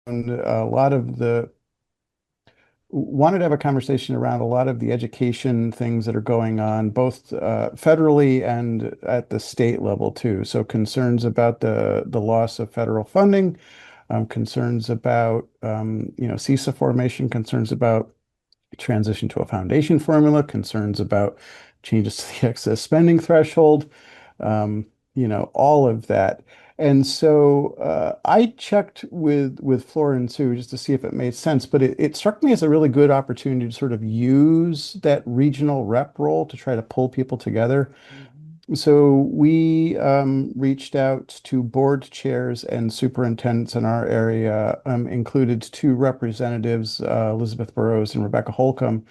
a lot of the wanted to have a conversation around a lot of the education things that are going on, both federally and at the state level too. So concerns about the loss of federal funding, concerns about CISA formation, concerns about transition to a foundation formula, concerns about changes to the excess spending threshold, all of that. And so I checked with Flora and Sue just to see if it made sense, but it struck me as a really good opportunity to sort of use that regional rep role to try to pull people together. So we reached out to board chairs and superintendents in our area, included two representatives, Elizabeth Burrows and Rebecca Holcomb,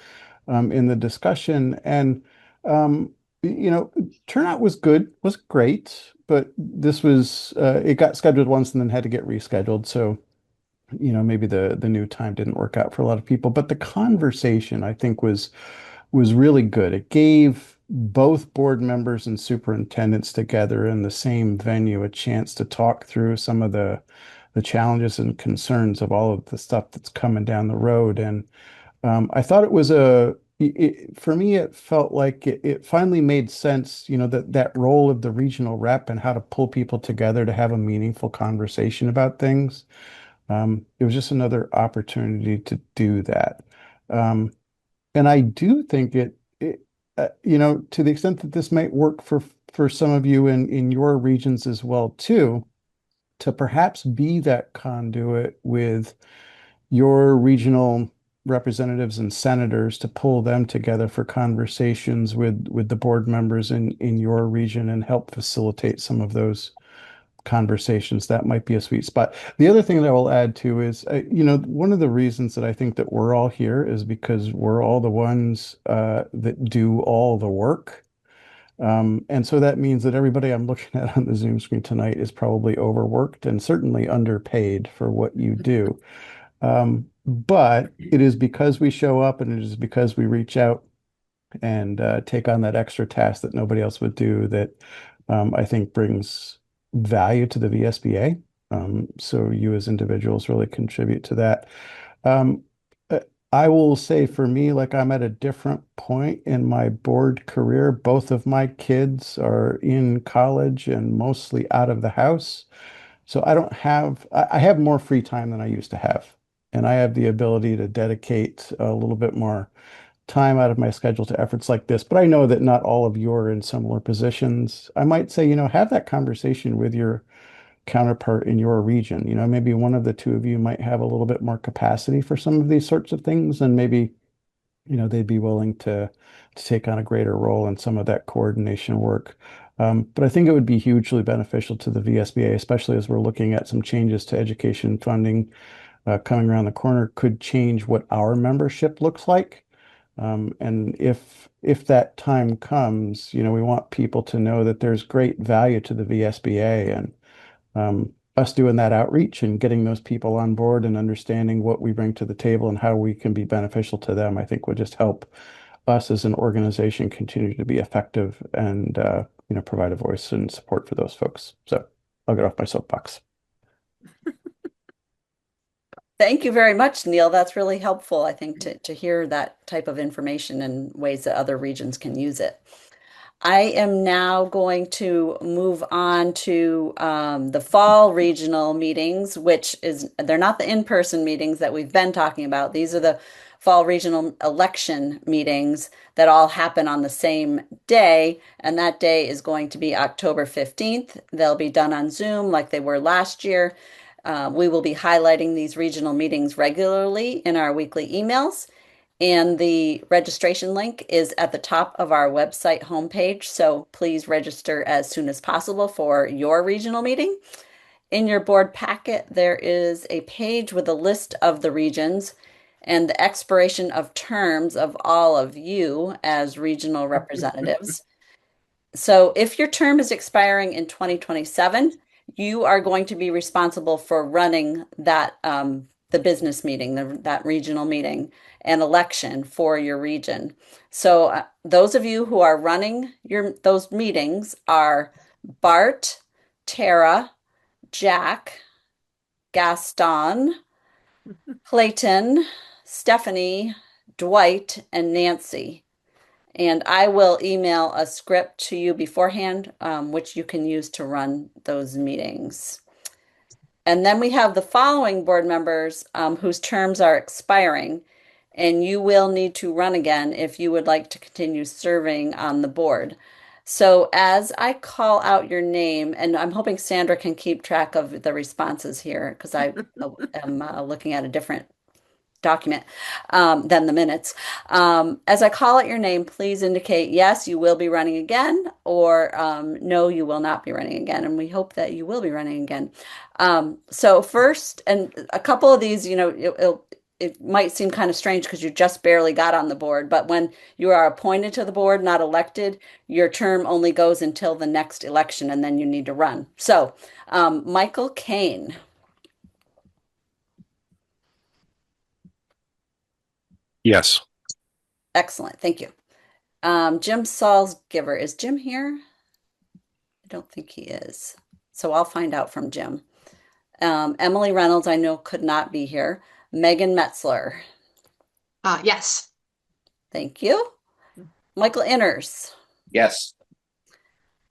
in the discussion. And, um, you know, turnout was good, was great, but it got scheduled once and then had to get rescheduled. So, maybe the new time didn't work out for a lot of people. But the conversation, I think, was really good. It gave both board members and superintendents together in the same venue a chance to talk through some of the challenges and concerns of all of the stuff that's coming down the road. And I thought it was for me, it felt like it finally made sense, that role of the regional rep and how to pull people together to have a meaningful conversation about things. It was just another opportunity to do that. Um, and I do think to the extent that this might work for some of you in your regions as well too, to perhaps be that conduit with your regional representatives and senators to pull them together for conversations with the board members in your region and help facilitate some of those conversations. That might be a sweet spot. The other thing that I will add too is, one of the reasons that I think that we're all here is because we're all the ones that do all the work. And so that means that everybody I'm looking at on the Zoom screen tonight is probably overworked and certainly underpaid for what you do. But it is because we show up and it is because we reach out and take on that extra task that nobody else would do that I think brings value to the VSBA. So you as individuals really contribute to that. Um, uh, I will say for me, like I'm at a different point in my board career. Both of my kids are in college and mostly out of the house. So I have more free time than I used to have. And I have the ability to dedicate a little bit more time out of my schedule to efforts like this, but I know that not all of you are in similar positions. I might say, have that conversation with your counterpart in your region. Maybe one of the two of you might have a little bit more capacity for some of these sorts of things, and maybe, they'd be willing to take on a greater role in some of that coordination work. But I think it would be hugely beneficial to the VSBA, especially as we're looking at some changes to education funding coming around the corner, could change what our membership looks like. And if that time comes, we want people to know that there's great value to the VSBA and us doing that outreach and getting those people on board and understanding what we bring to the table and how we can be beneficial to them, I think would just help us as an organization continue to be effective and provide a voice and support for those folks. So I'll get off my soapbox. Thank you very much, Neil. That's really helpful, I think, to hear that type of information and ways that other regions can use it. I am now going to move on to the fall regional meetings, which they're not the in-person meetings that we've been talking about. These are the fall regional election meetings that all happen on the same day, and that day is going to be October 15th. They'll be done on Zoom like they were last year. We will be highlighting these regional meetings regularly in our weekly emails. And the registration link is at the top of our website homepage. So please register as soon as possible for your regional meeting. In your board packet, there is a page with a list of the regions and the expiration of terms of all of you as regional representatives. So if your term is expiring in 2027, you are going to be responsible for running the business meeting, that regional meeting and election for your region. So those of you who are running those meetings are Bart, Tara, Jack, Gaston, Clayton, Stephanie, Dwight, and Nancy. And I will email a script to you beforehand, which you can use to run those meetings. And then we have the following board members whose terms are expiring, and you will need to run again if you would like to continue serving on the board. So as I call out your name, and I'm hoping Sandra can keep track of the responses here because I am looking at a different document than the minutes. As I call out your name, please indicate yes, you will be running again, or no, you will not be running again. And we hope that you will be running again. So first, and a couple of these, it might seem kind of strange because you just barely got on the board, but when you are appointed to the board, not elected, your term only goes until the next election, and then you need to run. So, Michael Kane, Yes. excellent, thank you. Jim Salzgiver. Is Jim here? I don't think he is. So I'll find out from Jim. Emily Reynolds, I know could not be here. Megan Metzler. Yes. Thank you. Michael Inners. Yes.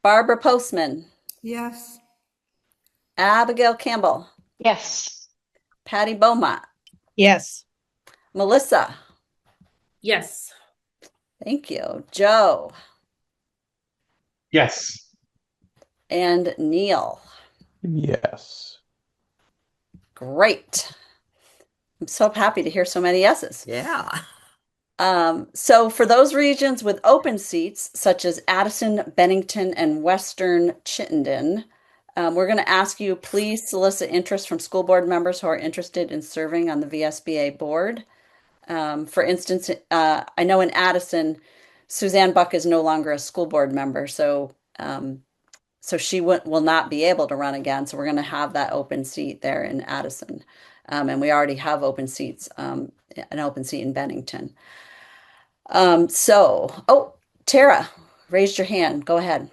Barbara Postman. Yes. Abigail Campbell. Yes. Patty Beaumont. Yes. Melissa. Yes. Thank you. Joe. Yes. And Neil. Yes. Great. I'm so happy to hear so many yeses. Yeah. So for those regions with open seats, such as Addison, Bennington, and Western Chittenden, we're going to ask you please solicit interest from school board members who are interested in serving on the VSBA board. For instance, I know in Addison, Suzanne Buck is no longer a school board member, so she will not be able to run again. So we're going to have that open seat there in Addison, and we already have open seats, an open seat in Bennington. Tara, raised your hand. Go ahead.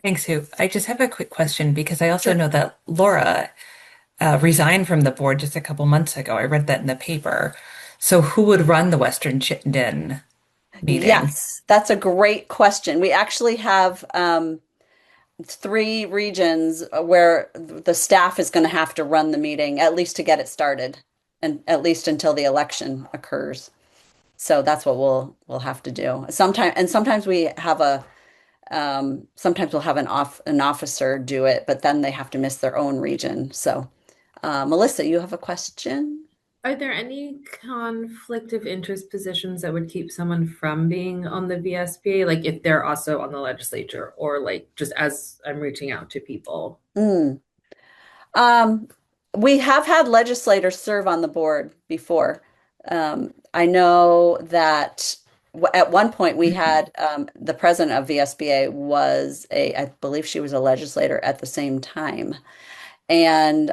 Thanks, Sue. I just have a quick question because I also know that Laura resigned from the board just a couple months ago. I read that in the paper. So who would run the Western Chittenden meeting? Yes, that's a great question. We actually have three regions where the staff is going to have to run the meeting, at least to get it started, and at least until the election occurs. So that's what we'll have to do. Sometimes we have sometimes we'll have an officer do it, but then they have to miss their own region. So, Melissa, you have a question? Are there any conflict of interest positions that would keep someone from being on the VSBA? Like if they're also on the legislature or like just as I'm reaching out to people? Mm. We have had legislators serve on the board before. I know that at one point we had the president of VSBA I believe she was a legislator at the same time. And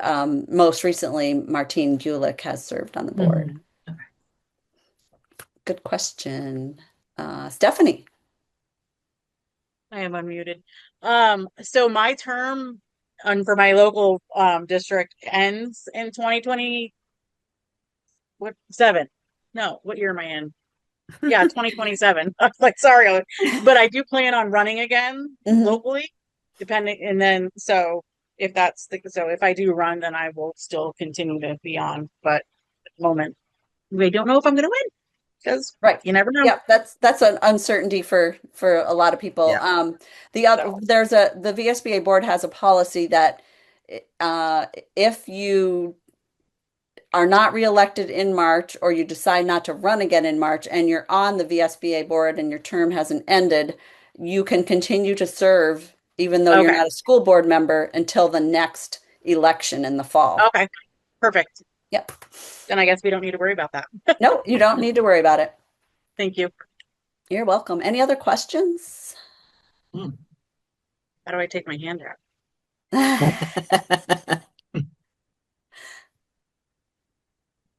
most recently, Martine Gulick has served on the board. Okay. Good question. Stephanie. I am unmuted. So my term for my local district ends in 2020. What seven? No, what year am I in? Yeah, 2027. I was like, sorry, but I do plan on running again locally, depending. And then if I do run, then I will still continue to be on. But at the moment, we don't know if I'm going to win because you never know. Yeah, that's an uncertainty for a lot of people. Yeah. The VSBA board has a policy that if you are not reelected in March or you decide not to run again in March and you're on the VSBA board and your term hasn't ended, you can continue to serve even though you're not a school board member until the next election in the fall. Okay, perfect. Yep. Then I guess we don't need to worry about that. No, you don't need to worry about it. Thank you. You're welcome. Any other questions? How do I take my hand out?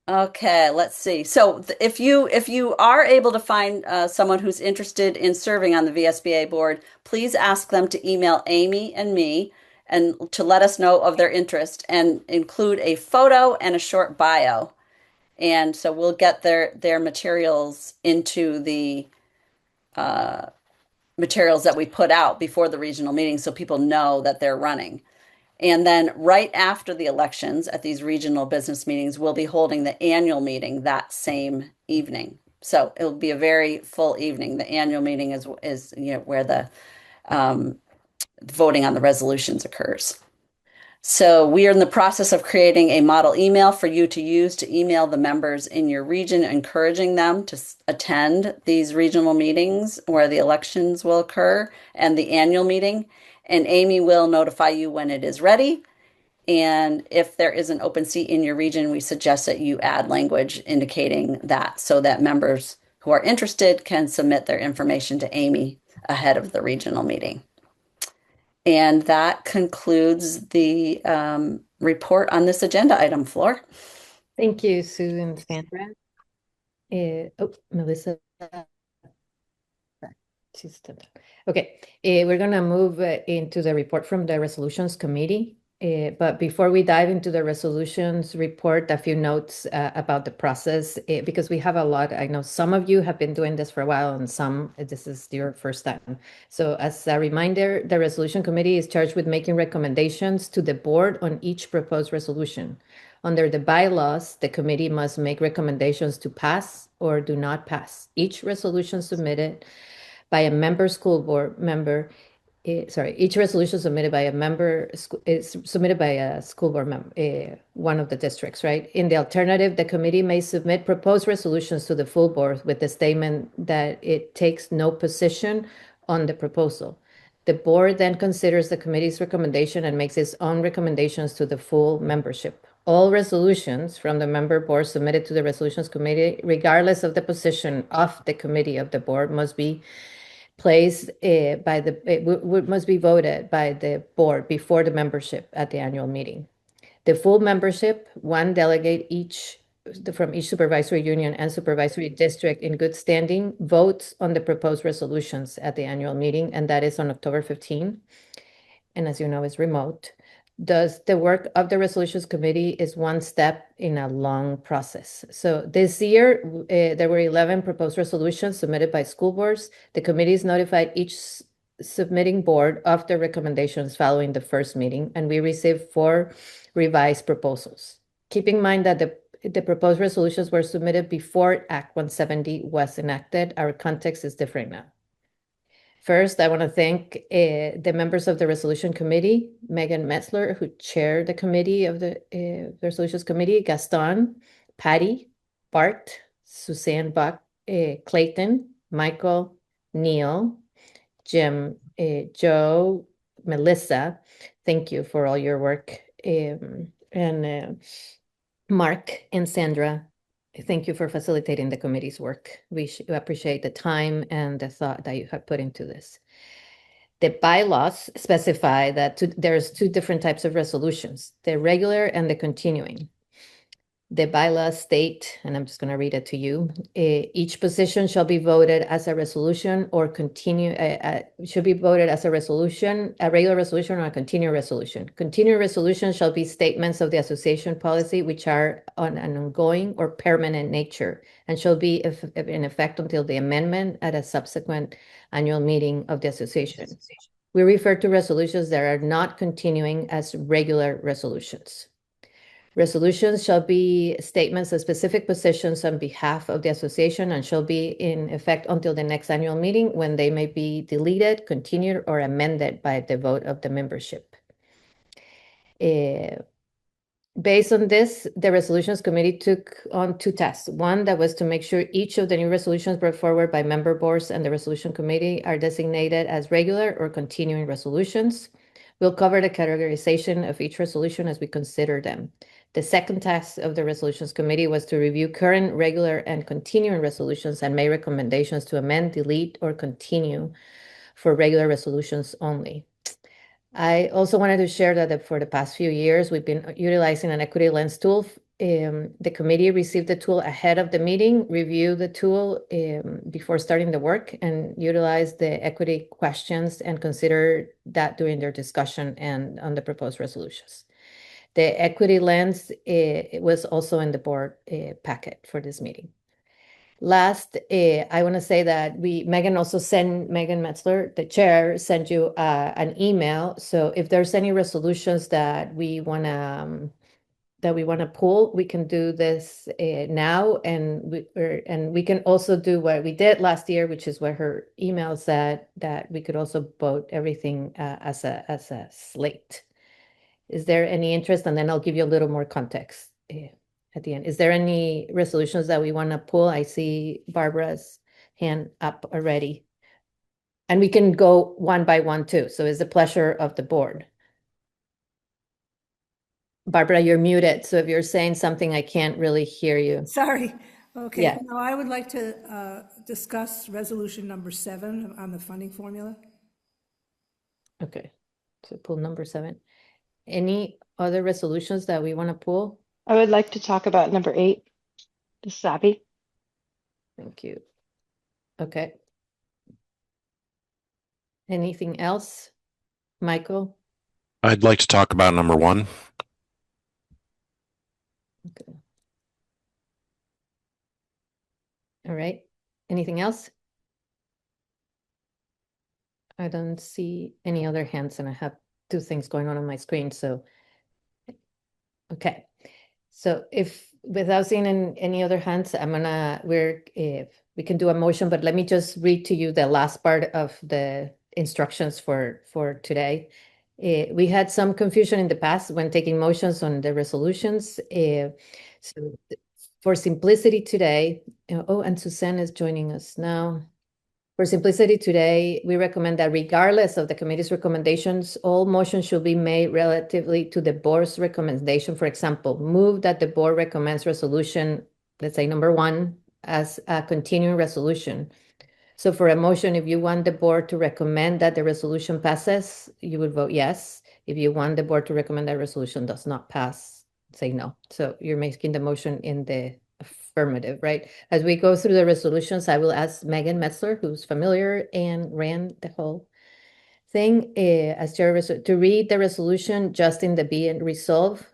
Okay, let's see. So if you are able to find someone who's interested in serving on the VSBA board, please ask them to email Amy and me and to let us know of their interest and include a photo and a short bio. And so we'll get their materials into the materials that we put out before the regional meeting so people know that they're running. And then right after the elections at these regional business meetings, we'll be holding the annual meeting that same evening. So it'll be a very full evening. The annual meeting is where the voting on the resolutions occurs. So we are in the process of creating a model email for you to use to email the members in your region, encouraging them to attend these regional meetings where the elections will occur and the annual meeting. And Amy will notify you when it is ready. And if there is an open seat in your region, we suggest that you add language indicating that so that members who are interested can submit their information to Amy ahead of the regional meeting. And that concludes the report on this agenda item, Floor. Thank you, Sue and Sandra. Melissa. She's still done. Okay, we're going to move into the report from the Resolutions Committee. But before we dive into the resolutions report, a few notes about the process, because we have a lot. I know some of you have been doing this for a while and some, this is your first time. So as a reminder, the Resolution Committee is charged with making recommendations to the board on each proposed resolution. Under the bylaws, the committee must make recommendations to pass or do not pass. Each resolution submitted by a member school board member each resolution submitted by a member is submitted by a school board member, one of the districts, right? In the alternative, the committee may submit proposed resolutions to the full board with the statement that it takes no position on the proposal. The board then considers the committee's recommendation and makes its own recommendations to the full membership. All resolutions from the member board submitted to the resolutions committee, regardless of the position of the committee of the board, must be placed must be voted by the board before the membership at the annual meeting. The full membership, one delegate from each supervisory union and supervisory district in good standing, votes on the proposed resolutions at the annual meeting, and that is on October 15. And as you know, is remote. Thus, the work of the resolutions committee is one step in a long process. So this year, there were 11 proposed resolutions submitted by school boards. The committees notified each submitting board of their recommendations following the first meeting, and we received 4 revised proposals. Keep in mind that the proposed resolutions were submitted before Act 170 was enacted. Our context is different now. First, I want to thank the members of the Resolution Committee, Megan Metzler, who chaired the committee of the Resolutions Committee, Gaston, Patty, Bart, Suzanne Buck, Clayton, Michael, Neil, Jim, Joe, Melissa. Thank you for all your work. And Mark and Sandra. Thank you for facilitating the committee's work. We appreciate the time and the thought that you have put into this. The bylaws specify that there's 2 different types of resolutions, the regular and the continuing. The bylaws state, and I'm just going to read it to you, each position shall be voted as a resolution or should be voted as a resolution, a regular resolution or a continuing resolution. Continuing resolution shall be statements of the association policy which are on an ongoing or permanent nature and shall be in effect until the amendment at a subsequent annual meeting of the association. We refer to resolutions that are not continuing as regular resolutions. Resolutions shall be statements of specific positions on behalf of the association and shall be in effect until the next annual meeting when they may be deleted, continued, or amended by the vote of the membership. Based on this, the Resolutions Committee took on 2 tasks. One, that was to make sure each of the new resolutions brought forward by member boards and the Resolution Committee are designated as regular or continuing resolutions. We'll cover the categorization of each resolution as we consider them. The second task of the Resolutions Committee was to review current, regular, and continuing resolutions and make recommendations to amend, delete, or continue for regular resolutions only. I also wanted to share that for the past few years, we've been utilizing an Equity Lens tool. The committee received the tool ahead of the meeting, reviewed the tool before starting the work, and utilized the equity questions and considered that during their discussion and on the proposed resolutions. The equity lens, it was also in the board packet for this meeting. Last, I want to say that Megan Metzler, the chair, sent you an email. So if there's any resolutions that we want to pull, we can do this now, and we can also do what we did last year, which is what her email said, that we could also vote everything as a slate. Is there any interest? And then I'll give you a little more context at the end. Is there any resolutions that we want to pull? I see Barbara's hand up already. And we can go one by one too. So it's the pleasure of the board. Barbara, you're muted. So if you're saying something, I can't really hear you. Sorry. Okay. Yeah. Now I would like to discuss resolution number 7 on the funding formula. Okay. So pull number 7. Any other resolutions that we want to pull? I would like to talk about number 8, the Sabi. Thank you. Okay. Anything else? Michael? I'd like to talk about number 1. Okay. All right. Anything else? I don't see any other hands, and I have 2 things going on my screen. So, okay. So if without seeing any other hands, we can do a motion, but let me just read to you the last part of the instructions for today. We had some confusion in the past when taking motions on the resolutions. So for simplicity today, and Suzanne is joining us now. For simplicity today, we recommend that regardless of the committee's recommendations, all motions should be made relatively to the board's recommendation. For example, move that the board recommends resolution, let's say number 1, as a continuing resolution. So for a motion, if you want the board to recommend that the resolution passes, you would vote yes. If you want the board to recommend that resolution does not pass, say no. So you're making the motion in the affirmative, right? As we go through the resolutions, I will ask Megan Metzler, who's familiar and ran the whole thing, as chair, to read the resolution just in the be and resolve,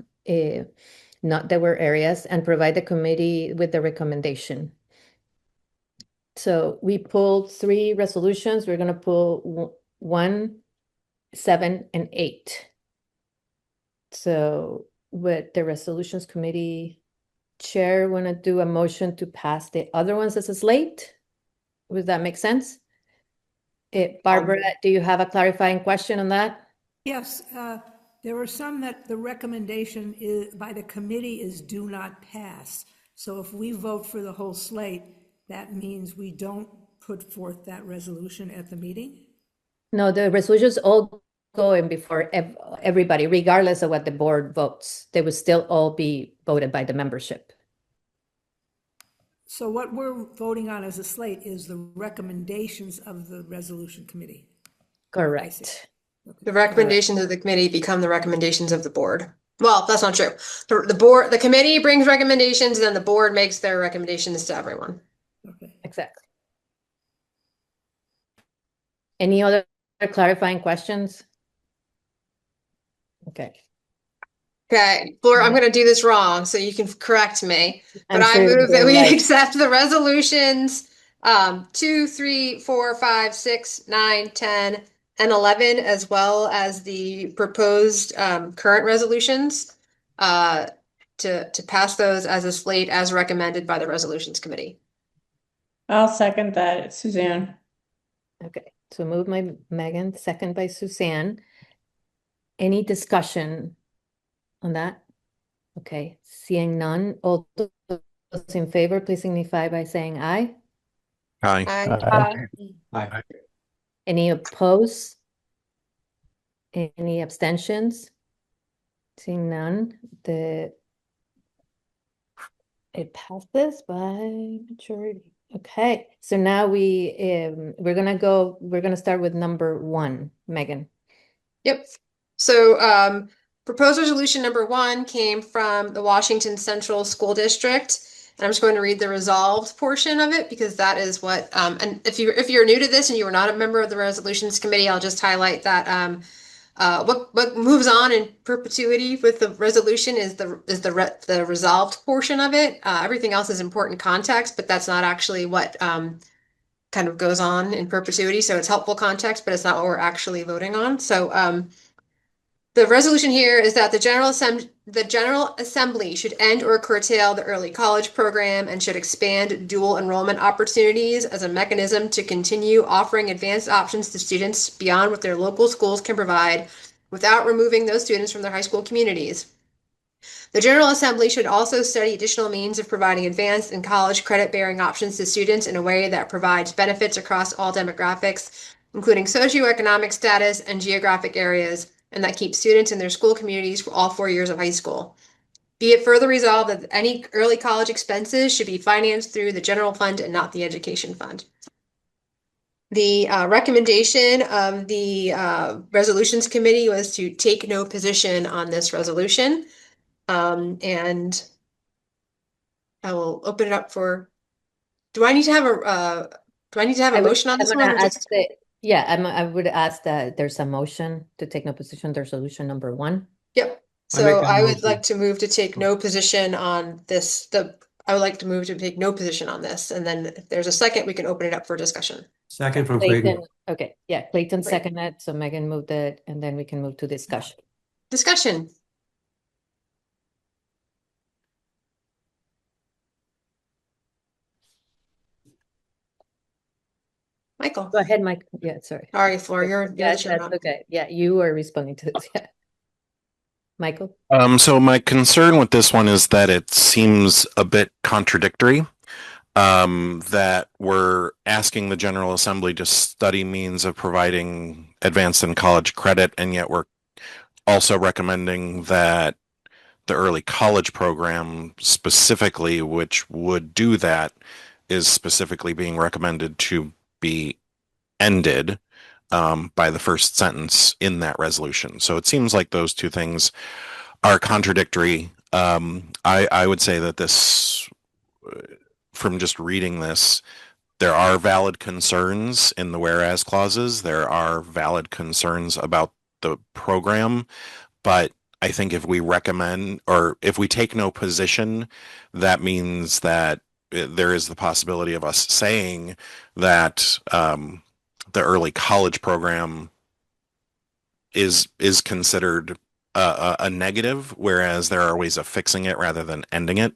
not there were areas, and provide the committee with the recommendation. So we pulled 3 resolutions. We're going to pull 1, 7, and 8. So with the resolutions committee chair want to do a motion to pass the other ones as a slate? Would that make sense? Barbara, do you have a clarifying question on that? Yes, there are some that the recommendation by the committee is do not pass. So if we vote for the whole slate, that means we don't put forth that resolution at the meeting? No, the resolutions all go in before everybody, regardless of what the board votes. They would still all be voted by the membership. So what we're voting on as a slate is the recommendations of the resolution committee. Correct. The recommendations of the committee become the recommendations of the board. Well, that's not true. The committee brings recommendations, and then the board makes their recommendations to everyone. Okay. Exactly. Any other clarifying questions? Okay. Okay, Flora, I'm going to do this wrong, so you can correct me. But I sure you're move that we right. accept the resolutions 2, 3, 4, 5, 6, 9, 10, and 11, as well as the proposed current resolutions to pass those as a slate as recommended by the resolutions committee. I'll second that, Suzanne. Okay, so moved by Megan, second by Suzanne. Any discussion on that? Okay, seeing none, all those in favor, please signify by saying aye. Aye. Aye. Any opposed? Any abstentions? Seeing none, it passes by majority. Okay, so now we're gonna start with number 1, Megan. Yep. So proposed resolution number 1 came from the Washington Central School District. And I'm just going to read the resolved portion of it because that is what, and if you're new to this and you are not a member of the resolutions committee, I'll just highlight that What moves on in perpetuity with the resolution is the resolved portion of it. Everything else is important context, but that's not actually what kind of goes on in perpetuity. So it's helpful context, but it's not what we're actually voting on. So the resolution here is that the General Assembly should end or curtail the early college program and should expand dual enrollment opportunities as a mechanism to continue offering advanced options to students beyond what their local schools can provide without removing those students from their high school communities. The General Assembly should also study additional means of providing advanced and college credit-bearing options to students in a way that provides benefits across all demographics, including socioeconomic status and geographic areas, and that keeps students in their school communities for all 4 years of high school. Be it further resolved that any early college expenses should be financed through the general fund and not the education fund. The recommendation of the resolutions committee was to take no position on this resolution. And I will open it up for, do I need to have a motion on this one or just? I would ask that there's a motion to take no position. There's resolution number 1. Yep. So I would like to move to take no position on this. I would like to move to take no position on this. And then if there's a second, we can open it up for discussion. Second from Clayton. Okay, yeah, Clayton Great. seconded, so Megan moved it, and then we can move to discussion. Discussion. Michael. Go ahead, Mike. Yeah, sorry. Sorry, Flora, you're the That's chairman. okay. Yeah, you were responding to this. Yeah. Michael? So my concern with this one is that it seems a bit contradictory. That we're asking the General Assembly to study means of providing advanced and college credit, and yet we're also recommending that the early college program specifically, which would do that, is specifically being recommended to be ended by the first sentence in that resolution. So it seems like those two things are contradictory. I would say that this, from just reading this, there are valid concerns in the whereas clauses. There are valid concerns about the program, but I think if we recommend or if we take no position, that means that there is the possibility of us saying that the early college program is considered a negative, whereas there are ways of fixing it rather than ending it.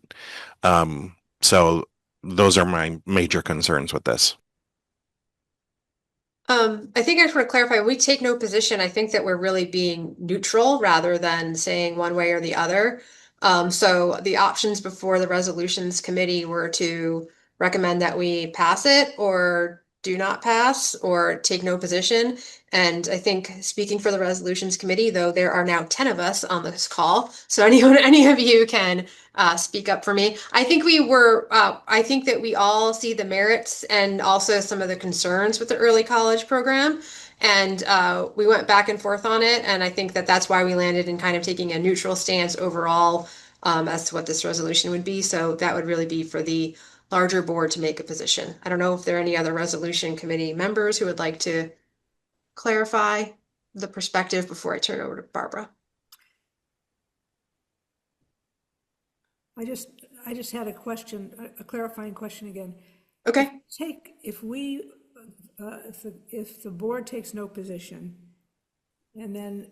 So those are my major concerns with this. I think I just want to clarify, when we take no position, I think that we're really being neutral rather than saying one way or the other. So the options before the resolutions committee were to recommend that we pass it or do not pass or take no position. And I think speaking for the resolutions committee, though, there are now 10 of us on this call. So any of you can speak up for me. I think that we all see the merits and also some of the concerns with the early college program. And we went back and forth on it. And I think that that's why we landed in kind of taking a neutral stance overall as to what this resolution would be. So that would really be for the larger board to make a position. I don't know if there are any other resolution committee members who would like to clarify the perspective before I turn over to Barbara. I just had a question, a clarifying question again. Okay. If the board takes no position, and then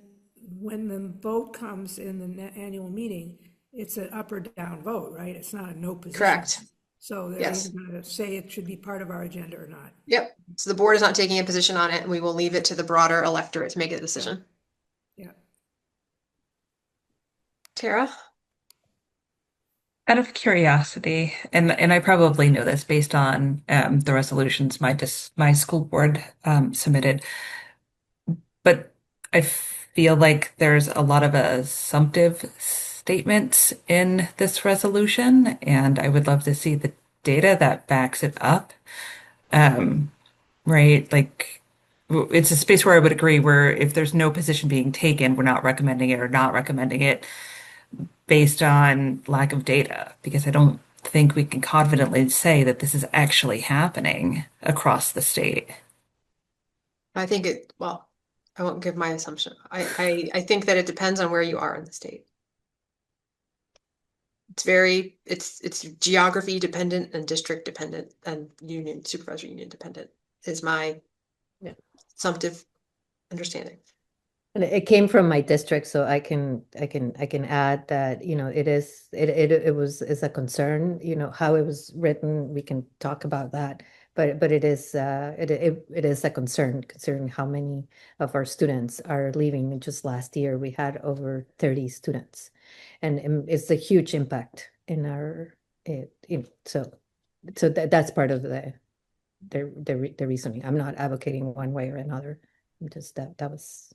when the vote comes in the annual meeting, it's an up or down vote, right? It's not a no position. Correct. So they're Yes. going to say it should be part of our agenda or not. Yep. So the board is not taking a position on it, and we will leave it to the broader electorate to make a decision. Yeah. Tara? Out of curiosity, and I probably know this based on the resolutions my school board submitted, but I feel like there's a lot of assumptive statements in this resolution, and I would love to see the data that backs it up. Right? Like, it's a space where I would agree where if there's no position being taken, we're not recommending it or not recommending it based on lack of data, because I don't think we can confidently say that this is actually happening across the state. I think well, I won't give my assumption. I think that it depends on where you are in the state. It's geography dependent and district dependent and supervisor union dependent is my Yeah. assumptive understanding. And it came from my district, so I can add that, it's a concern, how it was written, we can talk about that. But it is it is a concern considering how many of our students are leaving. Just last year we had over 30 students. And it's a huge impact in our so that's part of the reasoning. I'm not advocating one way or another. Just that was.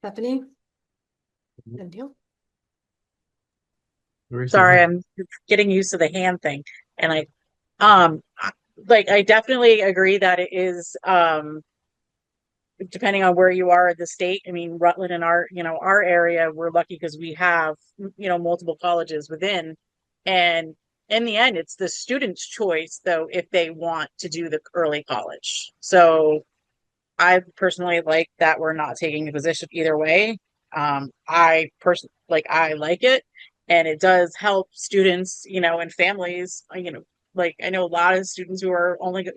Stephanie? And Neil? Sorry, I'm getting used to the hand thing. And um, I definitely agree that it is, depending on where you are in the state. I mean, Rutland and our area, we're lucky because we have, multiple colleges within. And in the end, it's the student's choice, though, if they want to do the early college. So I personally like that we're not taking a position either way. I like it, and it does help students, and families. I know a lot of students who are only,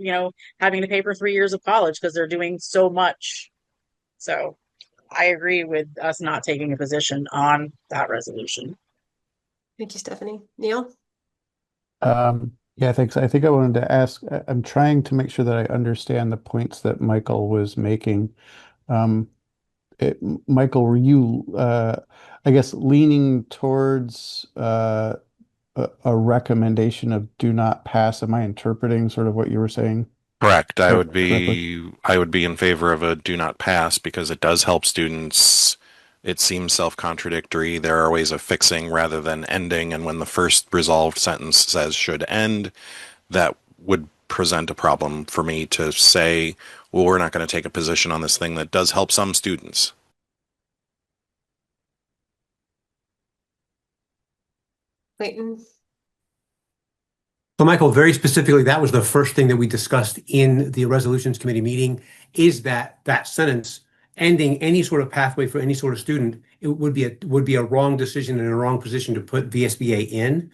having to pay for 3 years of college because they're doing so much. So I agree with us not taking a position on that resolution. Thank you, Stephanie. Neil? Yeah, thanks. I think I wanted to ask, I'm trying to make sure that I understand the points that Michael was making. Um, Michael, were you, I guess, leaning towards a recommendation of do not pass? Am I interpreting sort of what you were saying Correct. correctly? I would be in favor of a do not pass because it does help students. It seems self-contradictory. There are ways of fixing rather than ending, and when the first resolved sentence says should end, that would present a problem for me to say, well, we're not going to take a position on this thing that does help some students. Clayton? So, Michael, very specifically, that was the first thing that we discussed in the resolutions committee meeting, is that sentence ending any sort of pathway for any sort of student, it would be a wrong decision and a wrong position to put VSBA in.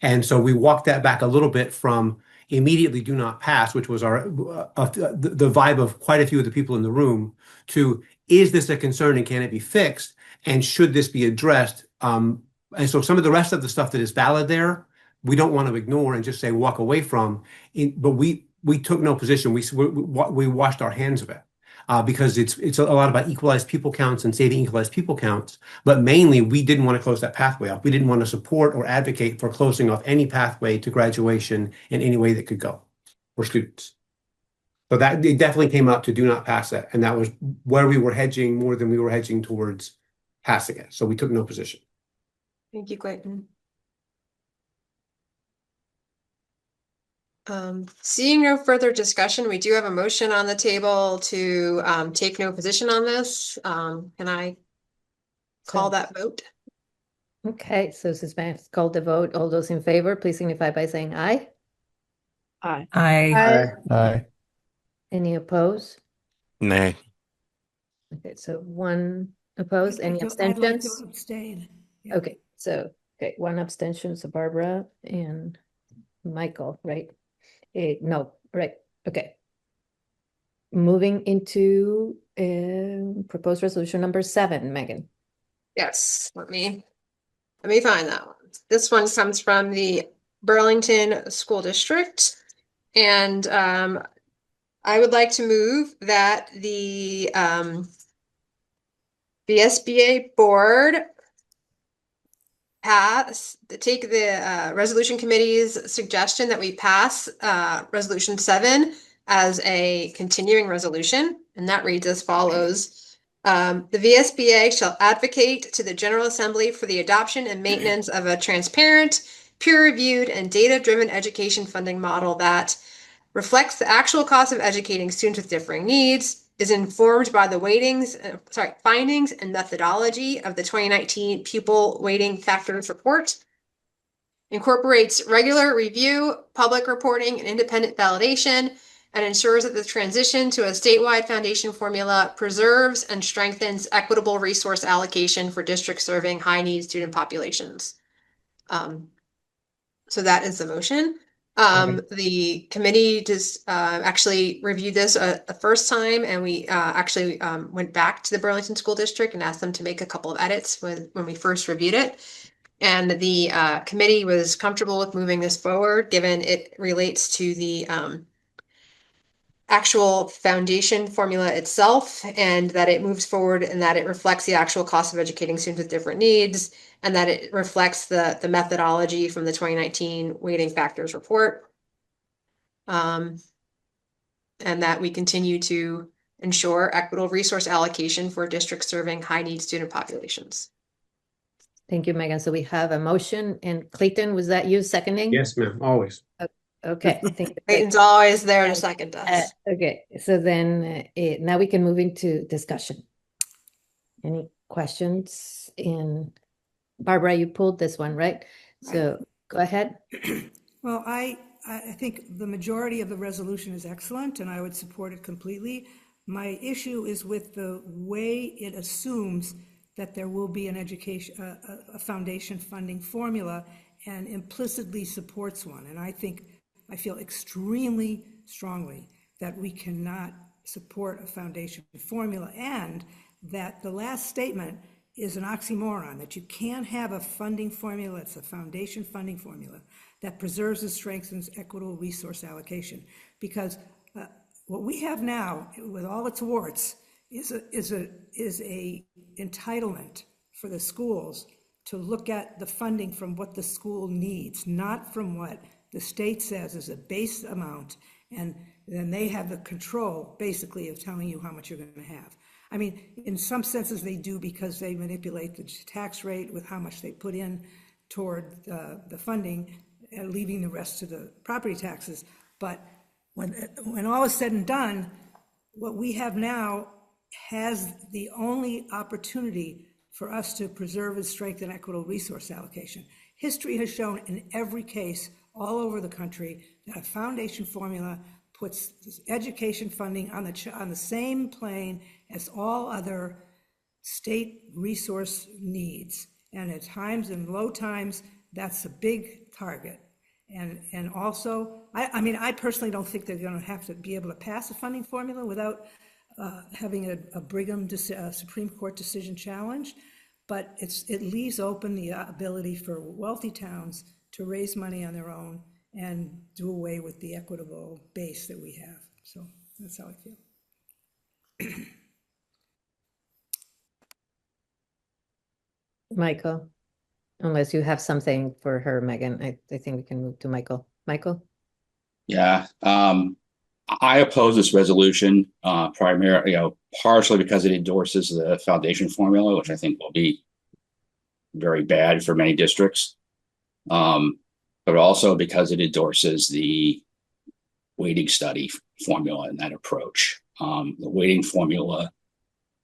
And so we walked that back a little bit from immediately do not pass, which was the vibe of quite a few of the people in the room, to is this a concern and can it be fixed? And should this be addressed? And so some of the rest of the stuff that is valid there, we don't want to ignore and just say walk away from. But we took no position. We washed our hands of it because it's a lot about equalized pupil counts and saving equalized pupil counts. But mainly, we didn't want to close that pathway off. We didn't want to support or advocate for closing off any pathway to graduation in any way that could go for students. So that it definitely came up to do not pass it, and that was where we were hedging more than we were hedging towards passing it. So we took no position. Thank you, Clayton. Seeing no further discussion, we do have a motion on the table to take no position on this. Can I call that vote? Okay, so Susan's called the vote. All those in favor, please signify by saying aye. Aye. I Aye. Any opposed? Nay. Okay, so one opposed. Any I'd like to abstentions? abstain. Yeah. Okay, so one abstention, so Barbara and Michael, right? No, right. Okay. Moving into proposed resolution number 7, Megan. Yes, let me find that one. This one comes from the Burlington School District. And I would like to move that the VSBA board take the resolution committee's suggestion that we pass resolution 7 as a continuing resolution, and that reads as follows. The VSBA shall advocate to the General Assembly for the adoption and maintenance of a transparent, peer-reviewed, and data-driven education funding model that reflects the actual cost of educating students with differing needs, is informed by the findings and methodology of the 2019 Pupil Weighting Factors Report, incorporates regular review, public reporting, and independent validation, and ensures that the transition to a statewide foundation formula preserves and strengthens equitable resource allocation for districts serving high-need student populations. So that is the motion. The committee just actually reviewed this the first time, and we actually went back to the Burlington School District and asked them to make a couple of edits when we first reviewed it. And the committee was comfortable with moving this forward, given it relates to the actual foundation formula itself, and that it moves forward and that it reflects the actual cost of educating students with different needs, and that it reflects the methodology from the 2019 weighting factors report. And that we continue to ensure equitable resource allocation for districts serving high-need student populations. Thank you, Megan. So we have a motion, and Clayton, was that you seconding? Yes, ma'am, always. Okay, thank you. Clayton's always there to second us. Okay, so then now we can move into discussion. Any questions? Barbara, you pulled this one, right? So go ahead. Well, I think the majority of the resolution is excellent, and I would support it completely. My issue is with the way it assumes that there will be an education, a foundation funding formula, and implicitly supports one. And I feel extremely strongly that we cannot support a foundation formula, and that the last statement is an oxymoron, that you can't have a funding formula, it's a foundation funding formula that preserves and strengthens equitable resource allocation. Because what we have now, with all its warts, is a entitlement for the schools to look at the funding from what the school needs, not from what the state says is a base amount, and then they have the control, basically, of telling you how much you're going to have. I mean, in some senses they do, because they manipulate the tax rate with how much they put in toward the funding, leaving the rest to the property taxes. But when all is said and done, what we have now has the only opportunity for us to preserve and strengthen equitable resource allocation. History has shown in every case all over the country that a foundation formula puts education funding on the same plane as all other state resource needs. And at times, in low times, that's a big target. And also, I personally don't think they're going to have to be able to pass a funding formula without having a Brigham Supreme Court decision challenge. But it leaves open the ability for wealthy towns to raise money on their own and do away with the equitable base that we have. So that's how I feel. Michael, unless you have something for her, Megan, I think we can move to Michael. Michael? Yeah, I oppose this resolution primarily, partially because it endorses the foundation formula, which I think will be very bad for many districts, but also because it endorses the weighting study formula and that approach. The weighting formula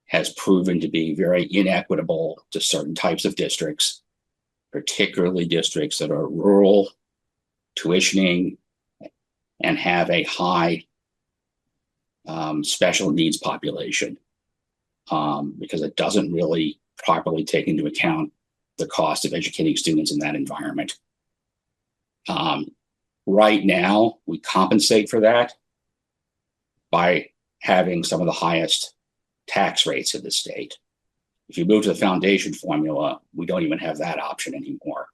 has proven to be very inequitable to certain types of districts, particularly districts that are rural, tuitioning, and have a high special needs population, because it doesn't really properly take into account the cost of educating students in that environment. Right now, we compensate for that by having some of the highest tax rates in the state. If you move to the foundation formula, we don't even have that option anymore.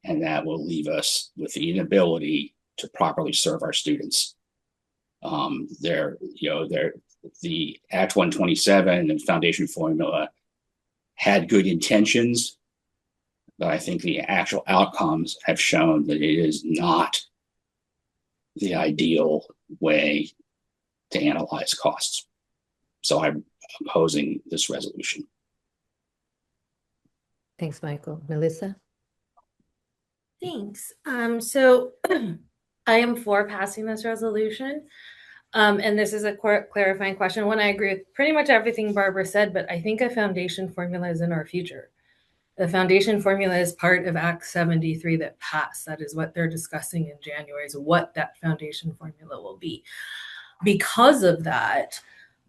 And that will leave us with the inability to properly serve our students. The Act 127 and foundation formula had good intentions, but I think the actual outcomes have shown that it is not the ideal way to analyze costs. So I'm opposing this resolution. Thanks, Michael. Melissa? Thanks. So I am for passing this resolution. And this is a clarifying question. One, I agree with pretty much everything Barbara said, but I think a foundation formula is in our future. The foundation formula is part of Act 73 that passed. That is what they're discussing in January, is what that foundation formula will be. Because of that,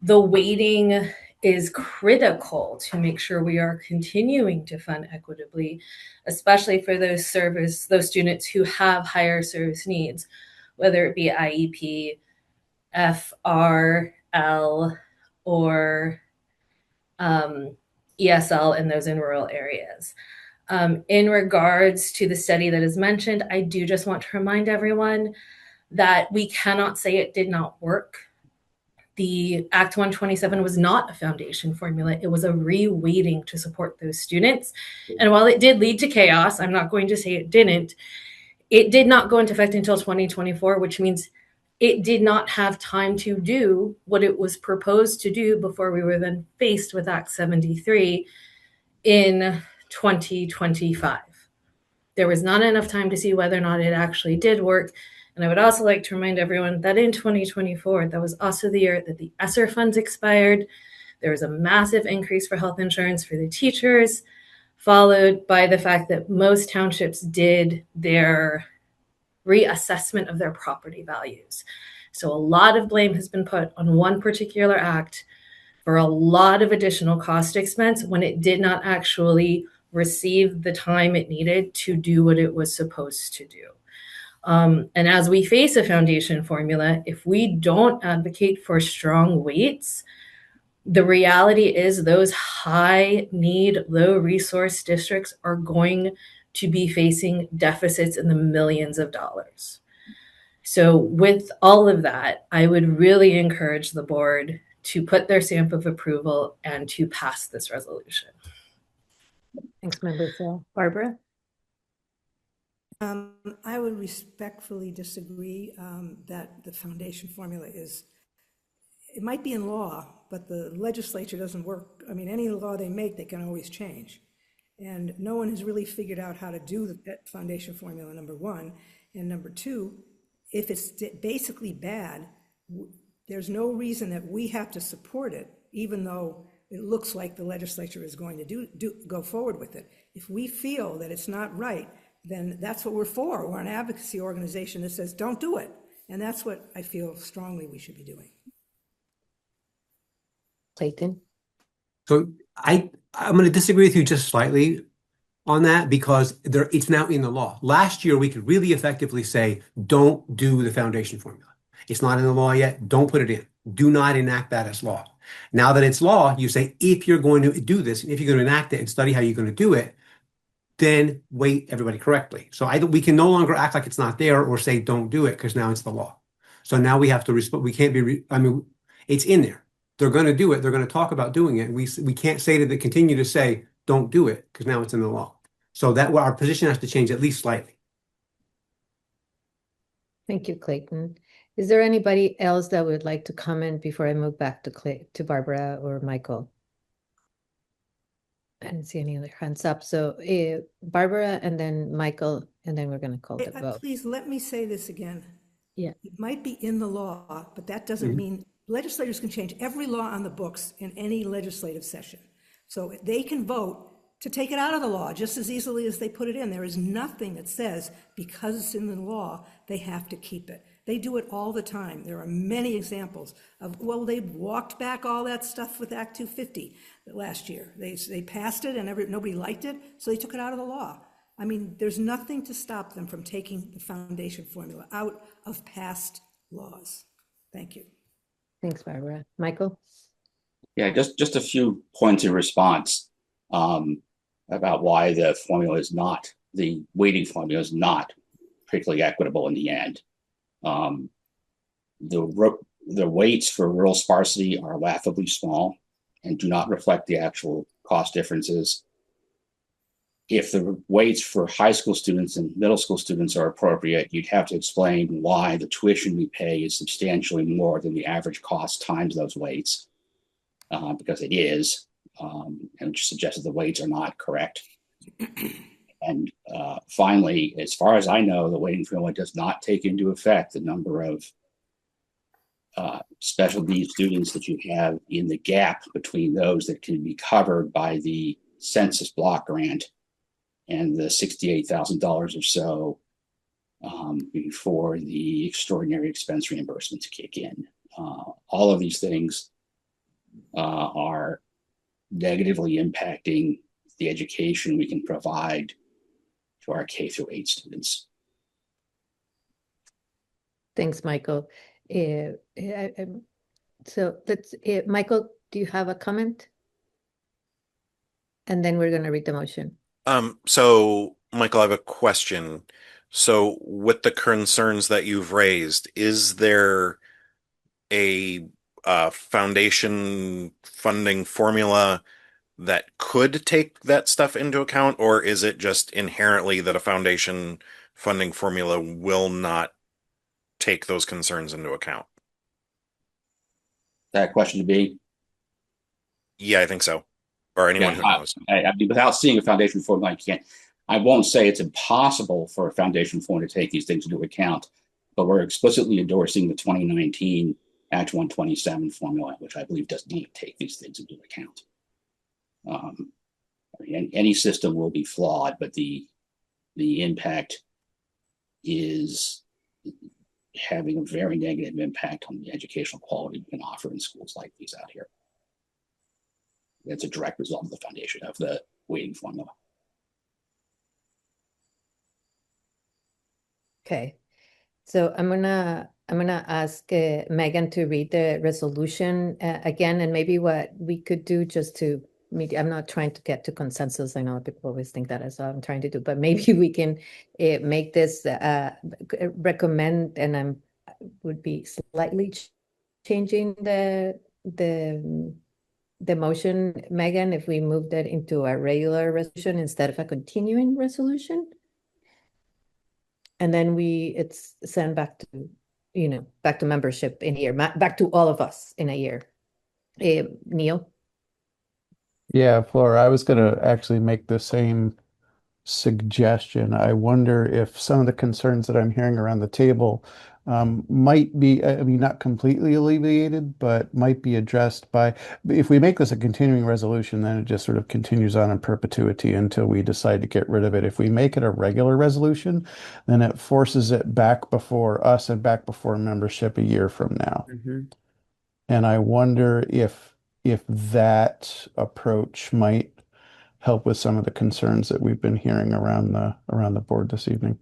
the weighting is critical to make sure we are continuing to fund equitably, especially for those students who have higher service needs, whether it be IEP, FRL, or ESL in those in rural areas. In regards to the study that is mentioned, I do just want to remind everyone that we cannot say it did not work. The Act 127 was not a foundation formula. It was a re-weighting to support those students. And while it did lead to chaos, I'm not going to say it didn't. It did not go into effect until 2024, which means it did not have time to do what it was proposed to do before we were then faced with Act 73 in 2025. There was not enough time to see whether or not it actually did work. And I would also like to remind everyone that in 2024, that was also the year that the ESSER funds expired. There was a massive increase for health insurance for the teachers, followed by the fact that most townships did their reassessment of their property values. So a lot of blame has been put on one particular act for a lot of additional cost expense when it did not actually receive the time it needed to do what it was supposed to do. And as we face a foundation formula, if we don't advocate for strong weights, the reality is those high need, low resource districts are going to be facing deficits in the millions of dollars. So with all of that, I would really encourage the board to put their stamp of approval and to pass this resolution. Thanks, Member Phil. Barbara? I would respectfully disagree that the foundation formula it might be in law, but the legislature doesn't work. I mean, any law they make, they can always change. And no one has really figured out how to do that foundation formula, number one. And number two, if it's basically bad, there's no reason that we have to support it, even though it looks like the legislature is going to go forward with it. If we feel that it's not right, then that's what we're for. We're an advocacy organization that says, don't do it. And that's what I feel strongly we should be doing. Clayton? So I'm going to disagree with you just slightly on that because it's now in the law. Last year, we could really effectively say, don't do the foundation formula. It's not in the law yet. Don't put it in. Do not enact that as law. Now that it's law, you say, if you're going to do this, and if you're going to enact it and study how you're going to do it, then weight everybody correctly. So we can no longer act like it's not there or say, don't do it, because now it's the law. So now we have to respond. We can't be, it's in there. They're going to do it. They're going to talk about doing it. We can't say to continue to say, don't do it, because now it's in the law. So that our position has to change at least slightly. Thank you, Clayton. Is there anybody else that would like to comment before I move back to Barbara or Michael? I didn't see any other hands up. So Barbara and then Michael, and then we're going to call the vote. Please let me say this again. Yeah. It might be in the law, but that doesn't mean legislators can change every law on the books in any legislative session. So they can vote to take it out of the law just as easily as they put it in. There is nothing that says because it's in the law, they have to keep it. They do it all the time. There are many examples of, well, they walked back all that stuff with Act 250 last year. They passed it and nobody liked it, so they took it out of the law. I mean, there's nothing to stop them from taking the foundation formula out of past laws. Thank you. Thanks, Barbara. Michael? Yeah, just a few points in response about why the weighting formula is not particularly equitable in the end. The weights for rural sparsity are laughably small and do not reflect the actual cost differences. If the weights for high school students and middle school students are appropriate, you'd have to explain why the tuition we pay is substantially more than the average cost times those weights, because it is, and which suggests that the weights are not correct. And finally, as far as I know, the weighting formula does not take into effect the number of special needs students that you have in the gap between those that can be covered by the census block grant and the $68,000 or so before the extraordinary expense reimbursement to kick in. All of these things are negatively impacting the education we can provide to our K-8 students. Thanks, Michael. So let's, Michael, do you have a comment? And then we're going to read the motion. So Michael, I have a question. So with the concerns that you've raised, is there a foundation funding formula that could take that stuff into account, or is it just inherently that a foundation funding formula will not take those concerns into account? That question to be? Yeah, I think so. Or anyone who knows. I mean, without seeing a foundation formula, I won't say it's impossible for a foundation formula to take these things into account, but we're explicitly endorsing the 2019 Act 127 formula, which I believe does not take these things into account. Any system will be flawed, but the impact is having a very negative impact on the educational quality we can offer in schools like these out here. That's a direct result of the foundation of the weighting formula. Okay, so I'm gonna ask Megan to read the resolution again, and maybe what we could do just to meet. I'm not trying to get to consensus. I know people always think that is what I'm trying to do, but maybe we can make this recommend, and I would be slightly changing the motion, Megan, if we move that into a regular resolution instead of a continuing resolution. And then it's sent back to, back to membership in a year, back to all of us in a year. Neil? Yeah, Flora, I was going to actually make the same suggestion. I wonder if some of the concerns that I'm hearing around the table might be, I mean, not completely alleviated, but might be addressed by, if we make this a continuing resolution, then it just sort of continues on in perpetuity until we decide to get rid of it. If we make it a regular resolution, then it forces it back before us and back before membership a year from now. And I wonder if that approach might help with some of the concerns that we've been hearing around the board this evening.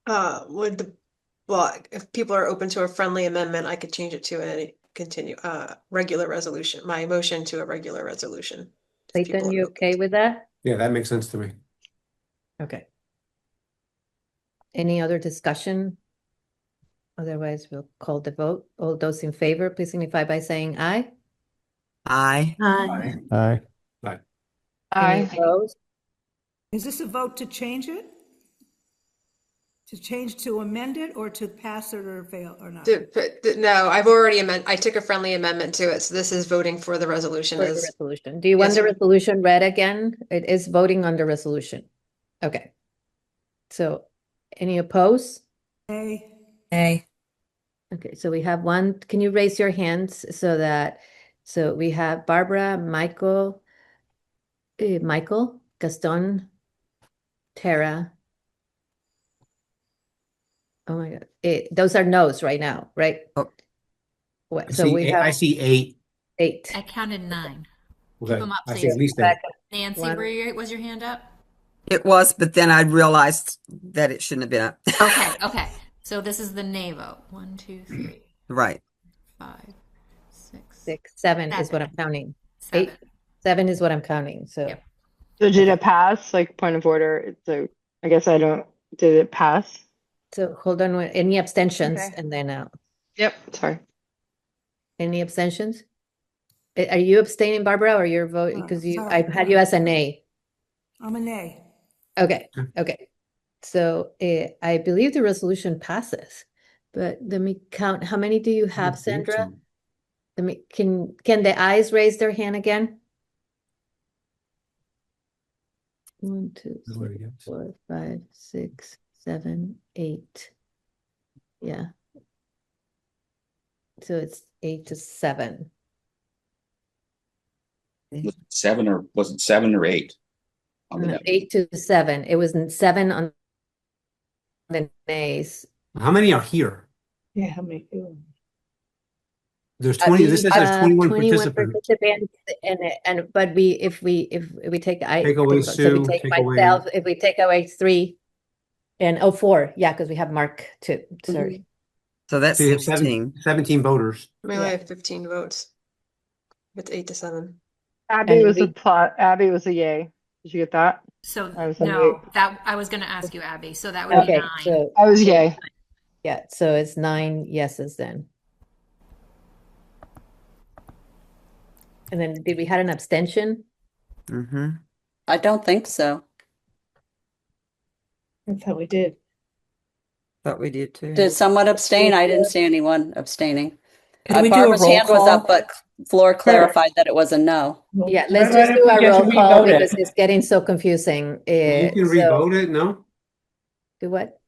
If people are open to a friendly amendment, I could change it to a regular resolution, my motion to a regular resolution. Clayton, you okay with that? Yeah, that makes sense to me. Okay. Any other discussion? Otherwise, we'll call the vote. All those in favor, please signify by saying aye. Aye. Aye. Aye. Any opposed? Is this a vote to change it? To amend it, or to pass it or fail or not? No, I've already I took a friendly amendment to it, so this is voting for the resolution. For the resolution. Do you want the resolution read again? It is voting on the resolution. Okay. So, any opposed? Aye. Aye. Okay, so we have one. Can you raise your hands so we have Barbara, Michael, Gaston, Tara. Oh my God. Those are no's right now, right? Oh. What, I see 8. 8. I counted 9. Okay. Keep them up, I see please. at least 8. Nancy, was your hand up? It was, but then I realized that it shouldn't have been up. Okay. So this is the nay vote. 1, 2, 3. Right. 5, 6, 6, 7 is what I'm counting. 7. 7 is what I'm counting. So, Yep. So did it pass? Like, point of order. So I guess did it pass? So hold on. Any abstentions? Okay. And then Yep. Sorry. any abstentions? Are you abstaining, Barbara, or you're voting? Because I had you as a nay. I'm a nay. Okay. So I believe the resolution passes, but let me count. How many do you have, Sandra? Can the ayes raise their hand again? 1, 2, 3, 4, 5, 6, 7, 8. Yeah. So it's 8 to 7. Was it 7 or 8? on the No, no. 8 to 7. It was 7 on the nays. How many are here? Yeah, how many? There's 20, this says there's 21 21 participants. participants, and but if we take Take away so we Sue, take take away. myself, if we take away 3 and 4, yeah, because we have Mark too. Sorry. So that's So you have 16. 17 voters. We only Yeah. have 15 votes. It's 8 to 7. Abby And was a plot. Abby was a yay. Did you get that? So I was a no, yay. that I was going to ask you, Abby. So that would be Okay, 9. so I was yay. yeah, so it's 9 yeses then. And then did we had an abstention? Mm-hmm. I don't think so. I thought we did. Thought we did too. Did someone abstain? I didn't see anyone abstaining. Could we do a Barbara's roll hand was up, call? but Flor clarified that it was a no. Yeah, let's Why just don't do we a just roll call re-vote it? because it's getting so confusing. You can So re-vote it, no? do what?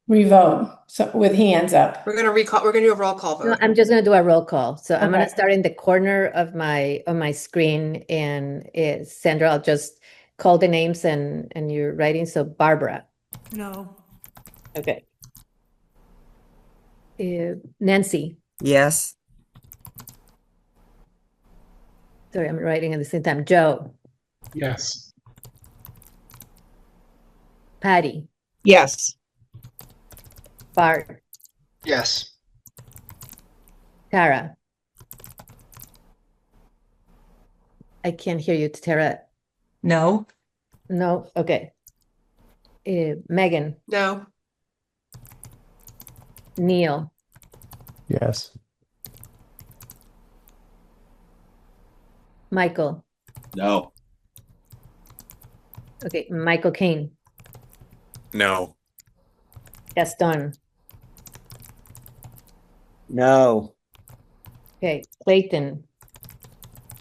Revote, so with hands up. We're gonna recall. We're gonna do a roll call No, vote. I'm just gonna do a roll call. So I'm gonna Okay. start in the corner of my on my screen, and Sandra, I'll just call the names and you're writing. So Barbara, No. okay. Nancy, Yes. sorry, I'm writing at the same time. Joe, Yes. Patty, Yes. Bart, Yes. Tara. I can't hear you, Tara. No. No, okay. Megan, No. Neil, Yes. Michael. No. Okay, Michael Kane, No. Gaston. No. Okay, Clayton,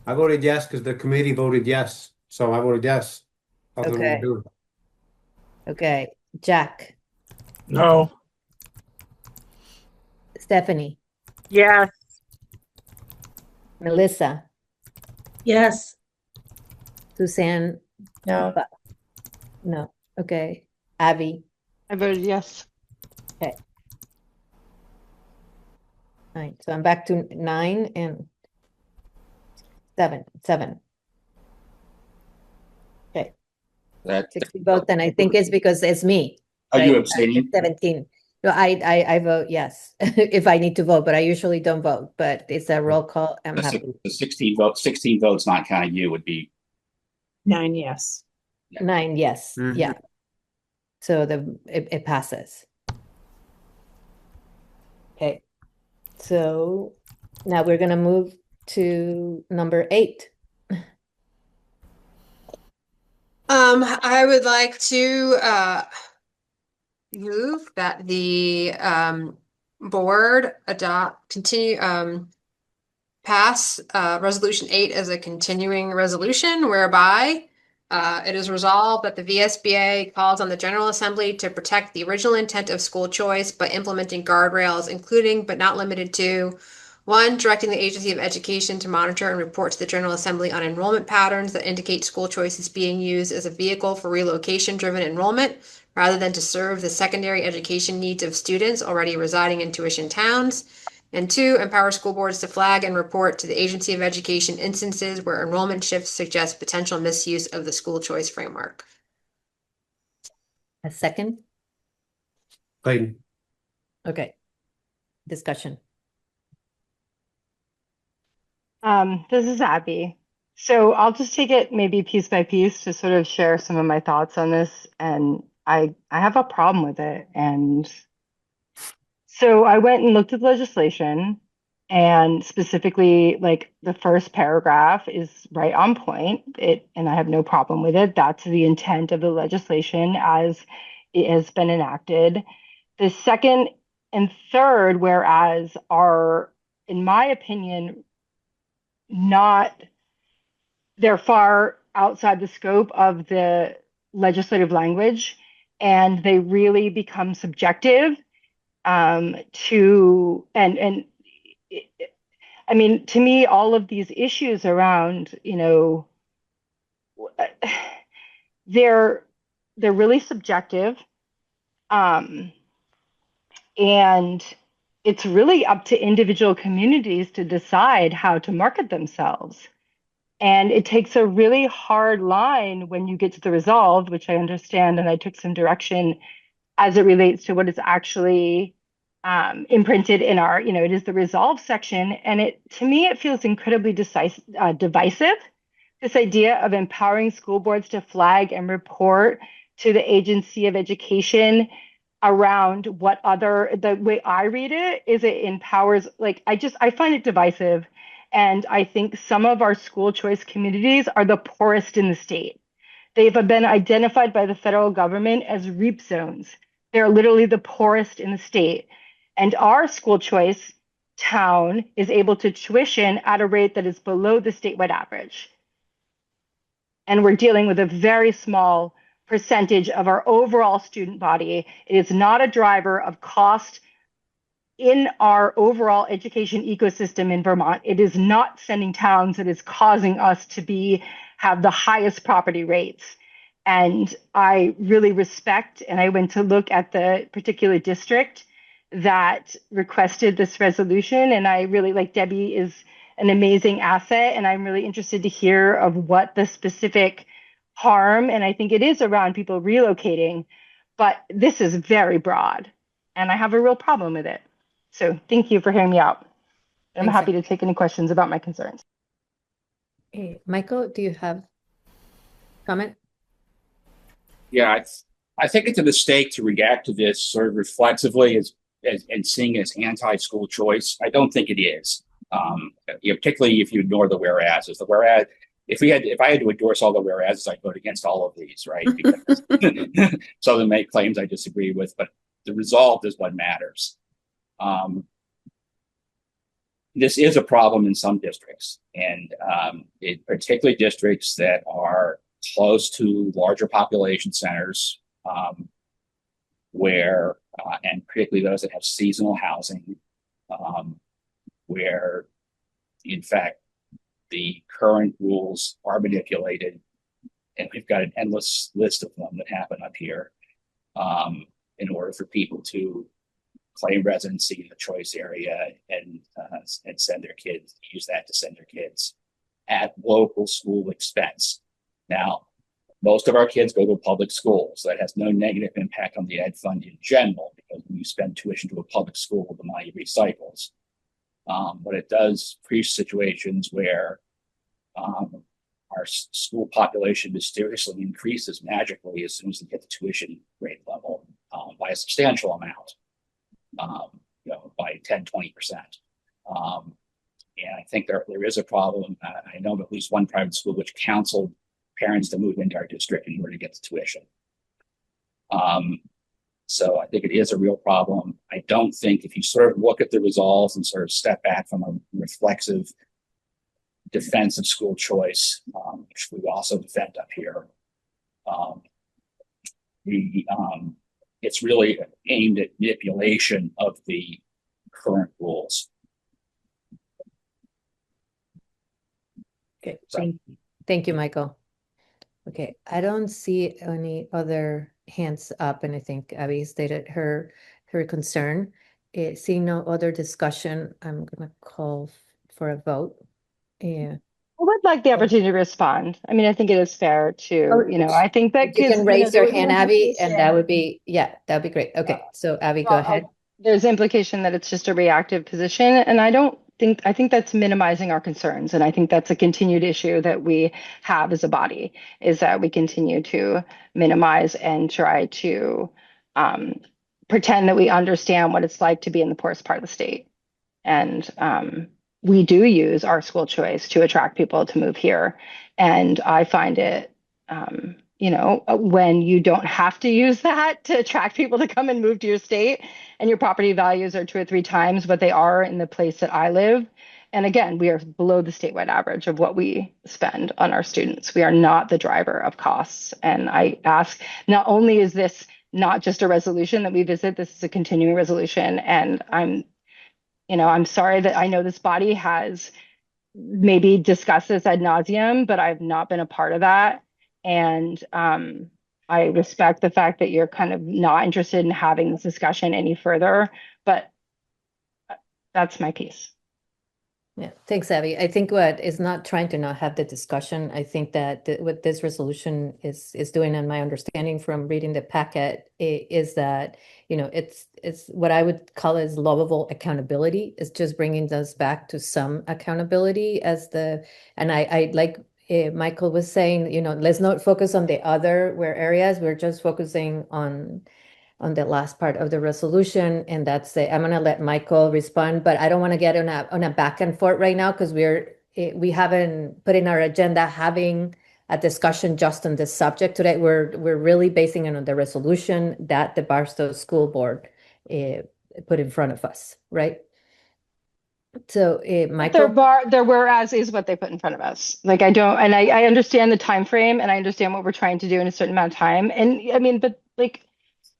I voted yes because the committee voted yes. So I voted yes. That's what we're Okay. doing. okay, Jack, No. Stephanie, Yes. Melissa, Yes. Suzanne. No. No, okay, Abby. I voted yes. 9. So I'm back to 9 and 7. Okay, That 60 votes, and I think it's because it's me. are you right? abstaining? 17. No, I vote yes if I need to vote, but I usually don't vote. But it's a roll call. I'm The, happy. the 16 votes not counting you would be 9 yes. 9 yes, Mhm. yeah. So it passes. Okay, so now we're gonna move to number 8. I would like to move that the board pass resolution 8 as a continuing resolution whereby it is resolved that the VSBA calls on the General Assembly to protect the original intent of school choice by implementing guardrails, including but not limited to 1, directing the Agency of Education to monitor and report to the General Assembly on enrollment patterns that indicate school choice is being used as a vehicle for relocation-driven enrollment rather than to serve the secondary education needs of students already residing in tuition towns. And 2, empower school boards to flag and report to the Agency of Education instances where enrollment shifts suggest potential misuse of the school choice framework. A second? Clayton. Okay. Discussion. This is Abby. So I'll just take it maybe piece by piece to sort of share some of my thoughts on this. And I have a problem with it. And so I went and looked at the legislation, and specifically, like the first paragraph is right on point. And I have no problem with it. That's the intent of the legislation as it has been enacted. The second and third, whereas are, in my opinion, not, they're far outside the scope of the legislative language, and they really become subjective to and I mean, to me, all of these issues around, they're really subjective. And it's really up to individual communities to decide how to market themselves. And it takes a really hard line when you get to the resolved, which I understand, and I took some direction as it relates to what is actually imprinted in our, it is the resolve section. And to me, it feels incredibly divisive. This idea of empowering school boards to flag and report to the Agency of Education around the way I read it is it empowers, I find it divisive. And I think some of our school choice communities are the poorest in the state. They've been identified by the federal government as REAP zones. They're literally the poorest in the state. And our school choice town is able to tuition at a rate that is below the statewide average. And we're dealing with a very small percentage of our overall student body. It is not a driver of cost in our overall education ecosystem in Vermont. It is not sending towns that is causing us to have the highest property rates. And I really respect, and I went to look at the particular district that requested this resolution. And I really like Debbie is an amazing asset. And I'm really interested to hear of what the specific harm, and I think it is around people relocating, but this is very broad and I have a real problem with it. So thank you for hearing me out. I'm Thanks, happy to take any questions about my concerns. Michael, do you have comment? Yeah, I think it's a mistake to react to this sort of reflexively and seeing it as anti-school choice. I don't think it is. Particularly if you ignore the whereases. The whereas, if I had to endorse all the whereases, I'd vote against all of these, right? Because some of them make claims I disagree with, but the result is what matters. This is a problem in some districts, and particularly districts that are close to larger population centers, where, and particularly those that have seasonal housing, where, in fact, the current rules are manipulated, and we've got an endless list of them that happen up here, in order for people to claim residency in the choice area and send their kids, use that to send their kids at local school expense. Now, most of our kids go to public schools, so that has no negative impact on the ed fund in general, because when you spend tuition to a public school, the money recycles. But it does create situations where our school population mysteriously increases magically as soon as they get the tuition rate level by a substantial amount, by 10, 20%. And I think there is a problem. I know of at least one private school which counseled parents to move into our district in order to get the tuition. So I think it is a real problem. I don't think if you sort of look at the results and sort of step back from a reflexive defense of school choice, which we also defend up here, it's really aimed at manipulation of the current rules. Okay, thank you, Michael. Okay, I don't see any other hands up, and I think Abby stated her concern. Seeing no other discussion, I'm gonna call for a vote. Yeah. I would like the opportunity to respond. I mean, I think it is fair to, I think that You can raise your hand, Abby, and that would be. be great. Okay, so Abby, go ahead. There's implication that it's just a reactive position, and I think that's minimizing our concerns. And I think that's a continued issue that we have as a body, is that we continue to minimize and try to pretend that we understand what it's like to be in the poorest part of the state. And we do use our school choice to attract people to move here. And I find it, when you don't have to use that to attract people to come and move to your state, and your property values are 2 or 3 times what they are in the place that I live. And again, we are below the statewide average of what we spend on our students. We are not the driver of costs. And I ask, not only is this not just a resolution that we visit, this is a continuing resolution. And I'm sorry that I know this body has maybe discussed this ad nauseum, but I've not been a part of that. And I respect the fact that you're kind of not interested in having this discussion any further, but that's my piece. Yeah, thanks, Abby. I think what is not trying to not have the discussion. I think that what this resolution is doing, and my understanding from reading the packet is that, you know, it's what I would call as lovable accountability. It's just bringing us back to some accountability as and I like Michael was saying, you know, let's not focus on the other where areas. We're just focusing on the last part of the resolution, and that's it. I'm gonna let Michael respond, but I don't want to get on a back and forth right now because we haven't put in our agenda having a discussion just on this subject today. We're really basing it on the resolution that the Barstow School Board put in front of us, right? So, Michael. Their whereas is what they put in front of us. Like I understand the time frame and I understand what we're trying to do in a certain amount of time. And I mean, but like,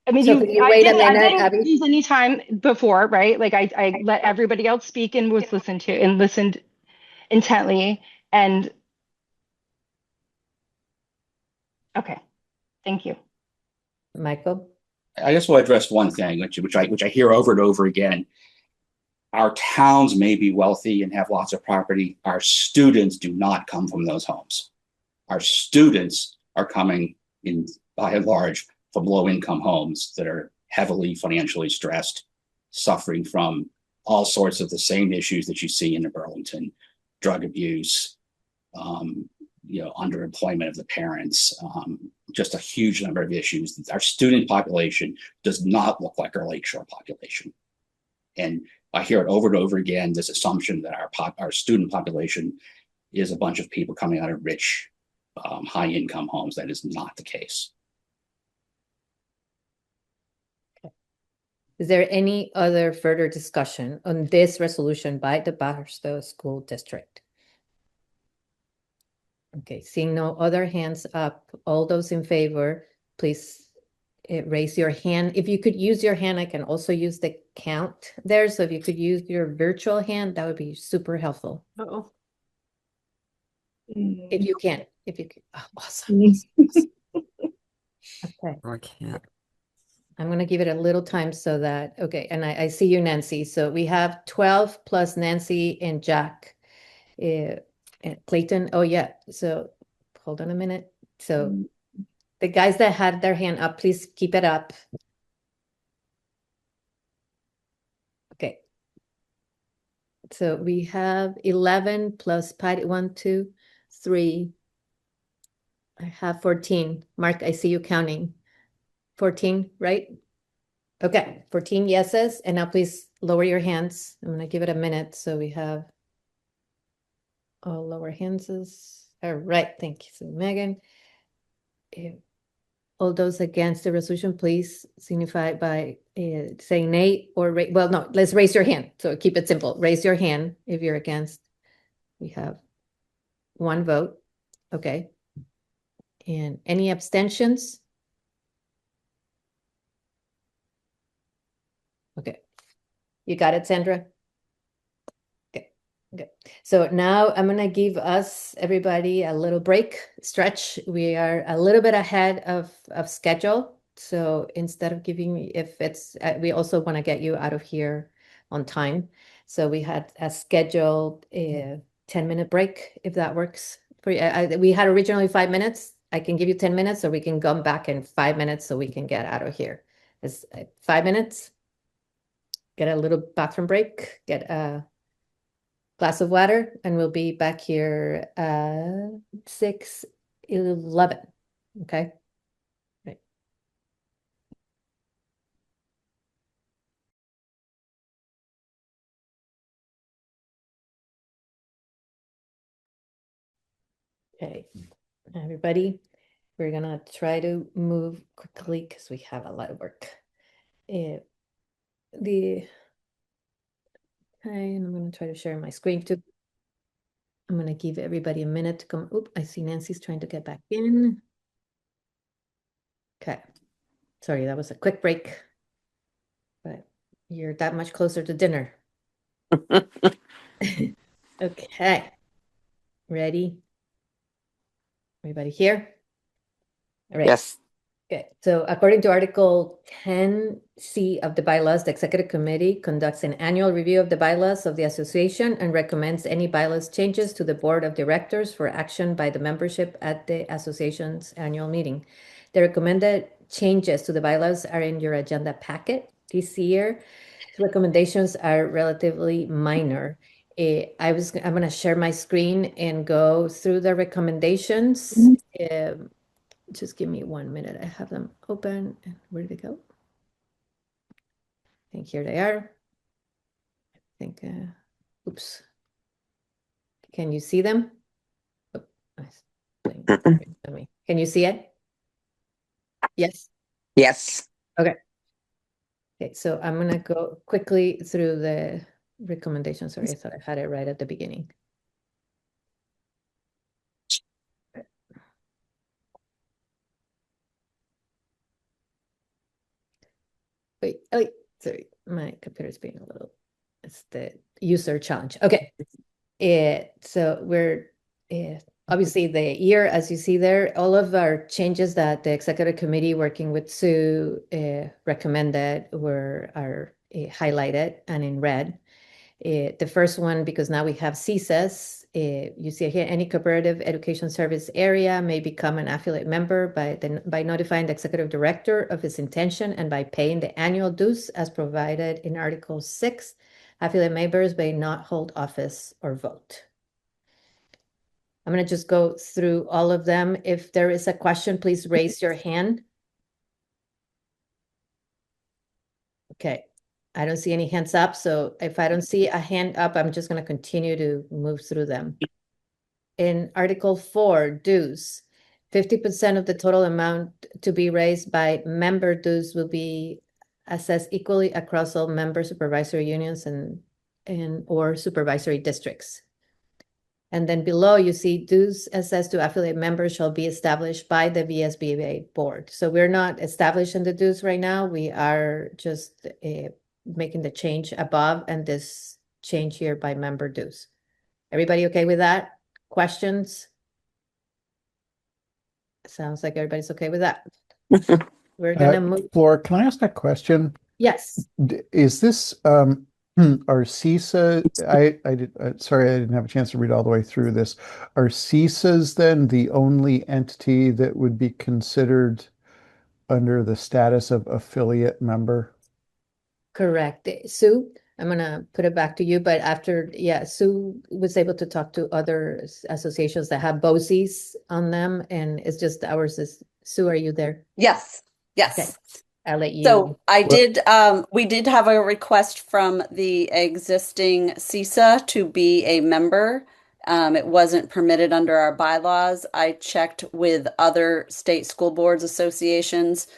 I mean, So can you wait a I minute, didn't Abby? use any time before, right? Like I let everybody else speak and was listened to and listened intently. And okay, thank you. Michael. I just will address one thing, which I hear over and over again. Our towns may be wealthy and have lots of property. Our students do not come from those homes. Our students are coming in, by and large, from low income homes that are heavily financially stressed, suffering from all sorts of the same issues that you see in Burlington: drug abuse, underemployment of the parents, just a huge number of issues. Our student population does not look like our lakeshore population. And I hear it over and over again, this assumption that our student population is a bunch of people coming out of rich, high income homes. That is not the case. Is there any other further discussion on this resolution by the Barstow School District? Okay, seeing no other hands up, all those in favor, please raise your hand. If you could use your hand, I can also use the count there. So if you could use your virtual hand, that would be super helpful. Uh-oh. If you can. Oh, awesome. Okay. I can't. I'm going to give it a little time so that, okay. And I see you, Nancy. So we have 12 plus Nancy and Jack. And Clayton. Oh, yeah. So hold on a minute. So the guys that had their hand up, please keep it up. Okay. So we have 11 plus Patty, 1, 2, 3. I have 14. Mark, I see you counting. 14, right? Okay, 14 yeses. And now please lower your hands. I'm going to give it a minute. So we have all lower hands. All right, thank you. So Megan, all those against the resolution, please signify by saying nay or well, no, let's raise your hand. So keep it simple. Raise your hand if you're against. We have one vote. Okay. And any abstentions? Okay. You got it, Sandra? Okay. Okay. So now I'm going to give everybody a little break, stretch. We are a little bit ahead of schedule. So instead of giving, if it's, we also want to get you out of here on time. So we had a scheduled 10-minute break, if that works for you. We had originally 5 minutes. I can give you 10 minutes, or we can come back in 5 minutes so we can get out of here. It's 5 minutes. Get a little bathroom break, get a glass of water, and we'll be back here 6:11. Okay. Right. Okay, everybody, we're gonna try to move quickly because we have a lot of work. And I'm gonna try to share my screen too. I'm gonna give everybody a minute to come. Oop, I see Nancy's trying to get back in. Okay, sorry, that was a quick break, but you're that much closer to dinner. Okay, ready? Everybody here? All right. Yes. Okay, so according to Article 10C of the bylaws, the executive committee conducts an annual review of the bylaws of the association and recommends any bylaws changes to the board of directors for action by the membership at the association's annual meeting. The recommended changes to the bylaws are in your agenda packet this year. The recommendations are relatively minor. I'm going to share my screen and go through the recommendations. Just give me 1 minute. I have them open. And where did they go? I think here they are. I think, oops. Can you see them? Oh, nice. Can you see it? Yes. Yes. Okay. Okay, so I'm going to go quickly through the recommendations. Sorry, I thought I had it right at the beginning. Wait, oh, sorry, my computer's being a little, it's the user challenge. Okay. So we're obviously the year, as you see there, all of our changes that the executive committee working with Sue recommended are highlighted and in red. The first one, because now we have CSAS, you see here, any cooperative education service area may become an affiliate member by notifying the executive director of its intention and by paying the annual dues as provided in Article 6. Affiliate members may not hold office or vote. I'm going to just go through all of them. If there is a question, please raise your hand. Okay. I don't see any hands up. So if I don't see a hand up, I'm just going to continue to move through them. In Article 4, dues, 50% of the total amount to be raised by member dues will be assessed equally across all member supervisory unions and or supervisory districts. And then below you see dues assessed to affiliate members shall be established by the VSBA board. So we're not establishing the dues right now. We are just making the change above and this change here by member dues. Everybody okay with that? Questions? Sounds like everybody's okay with that. We're gonna move. Flora, can I ask a question? Yes. Is this are CISA? Sorry, I didn't have a chance to read all the way through this. Are CISAs then the only entity that would be considered under the status of affiliate member? Correct. Sue, I'm gonna put it back to you, but after, yeah, Sue was able to talk to other associations that have BOCES on them, and it's just ours is, Sue, are you there? Yes, Okay, yes. I'll let you. So we did have a request from the existing CISA to be a member. It wasn't permitted under our bylaws. I checked with other state school boards associations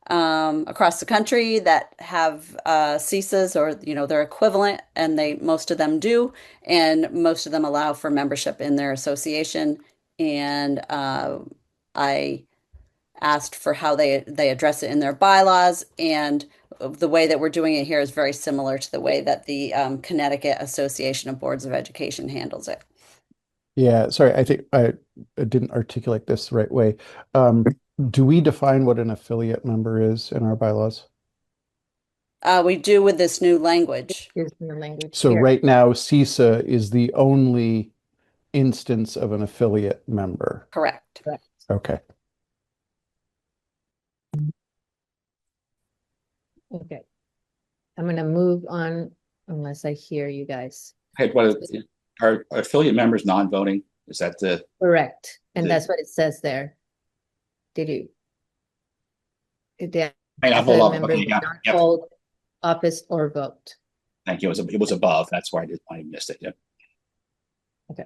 across the country that have CISAs or their equivalent, and most of them do, and most of them allow for membership in their association. And I asked for how they address it in their bylaws, and the way that we're doing it here is very similar to the way that the Connecticut Association of Boards of Education handles it. Yeah, sorry, I think I didn't articulate this the right way. Do we define what an affiliate member is in our bylaws? We do with this new language. Here's the language So here. right now, CISA is the only instance of an affiliate member. Correct. Okay. Okay. I'm gonna move on unless I hear you guys. Hey, are affiliate members non-voting? Is that Correct. And that's what it says there. Did you? The affiliate members do not hold office or vote. Thank you. It was above. That's why I missed it. Yep. Okay.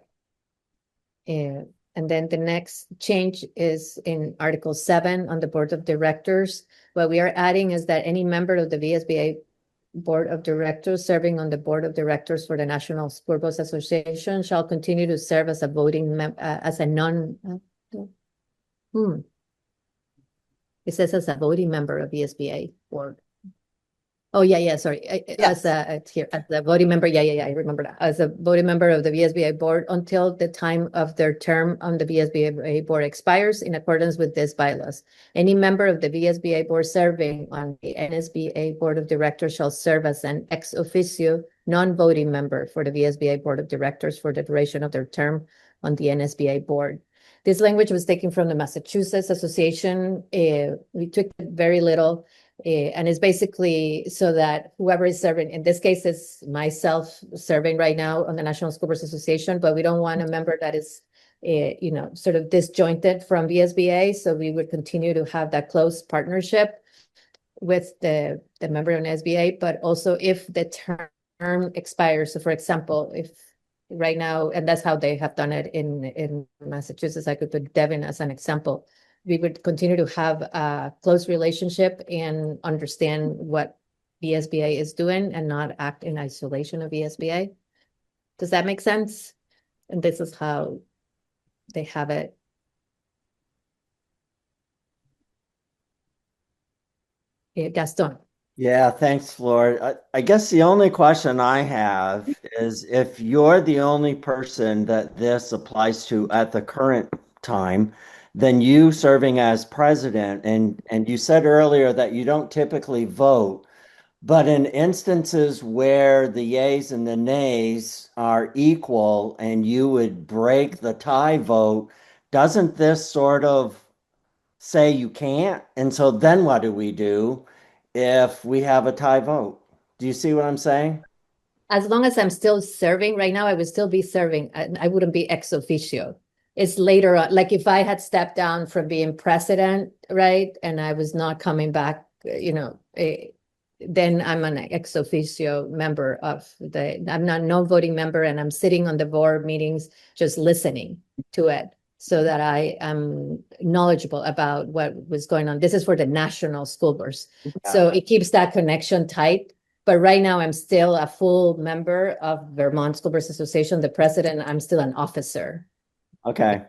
And then the next change is in Article 7 on the board of directors. What we are adding is that any member of the VSBA board of directors serving on the board of directors for the National School Boards Association shall continue to serve as a voting as a it says as a voting member of VSBA board. Oh, yeah, sorry. As it's here, as the voting member, yeah, I remember that. As a voting member of the VSBA board until the time of their term on the VSBA board expires in accordance with this bylaws. Any member of the VSBA board serving on the NSBA board of directors shall serve as an ex officio non-voting member for the VSBA board of directors for the duration of their term on the NSBA board. This language was taken from the Massachusetts Association. We took very little. And it's basically so that whoever is serving, in this case, it's myself serving right now on the National School Boards Association, but we don't want a member that is, sort of disjointed from VSBA. So we would continue to have that close partnership with the member on SBA, but also if the term expires. So for example, if right now, and that's how they have done it in Massachusetts, I could put Devin as an example. We would continue to have a close relationship and understand what VSBA is doing and not act in isolation of VSBA. Does that make sense? And this is how they have it. Gaston. Yeah, thanks, Flor. I guess the only question I have is if you're the only person that this applies to at the current time, then you serving as president, and you said earlier that you don't typically vote, but in instances where the yays and the nays are equal and you would break the tie vote, doesn't this sort of say you can't? And so then what do we do if we have a tie vote? Do you see what I'm saying? As long as I'm still serving right now, I would still be serving. I wouldn't be ex officio. It's later on, like if I had stepped down from being president, right, and I was not coming back, then I'm an ex officio member of I'm not no voting member, and I'm sitting on the board meetings just listening to it so that I am knowledgeable about what was going on. This is for the national school boards. So it keeps that connection tight. But right now, I'm still a full member of Vermont School Boards Association, the president. I'm still an officer. Okay.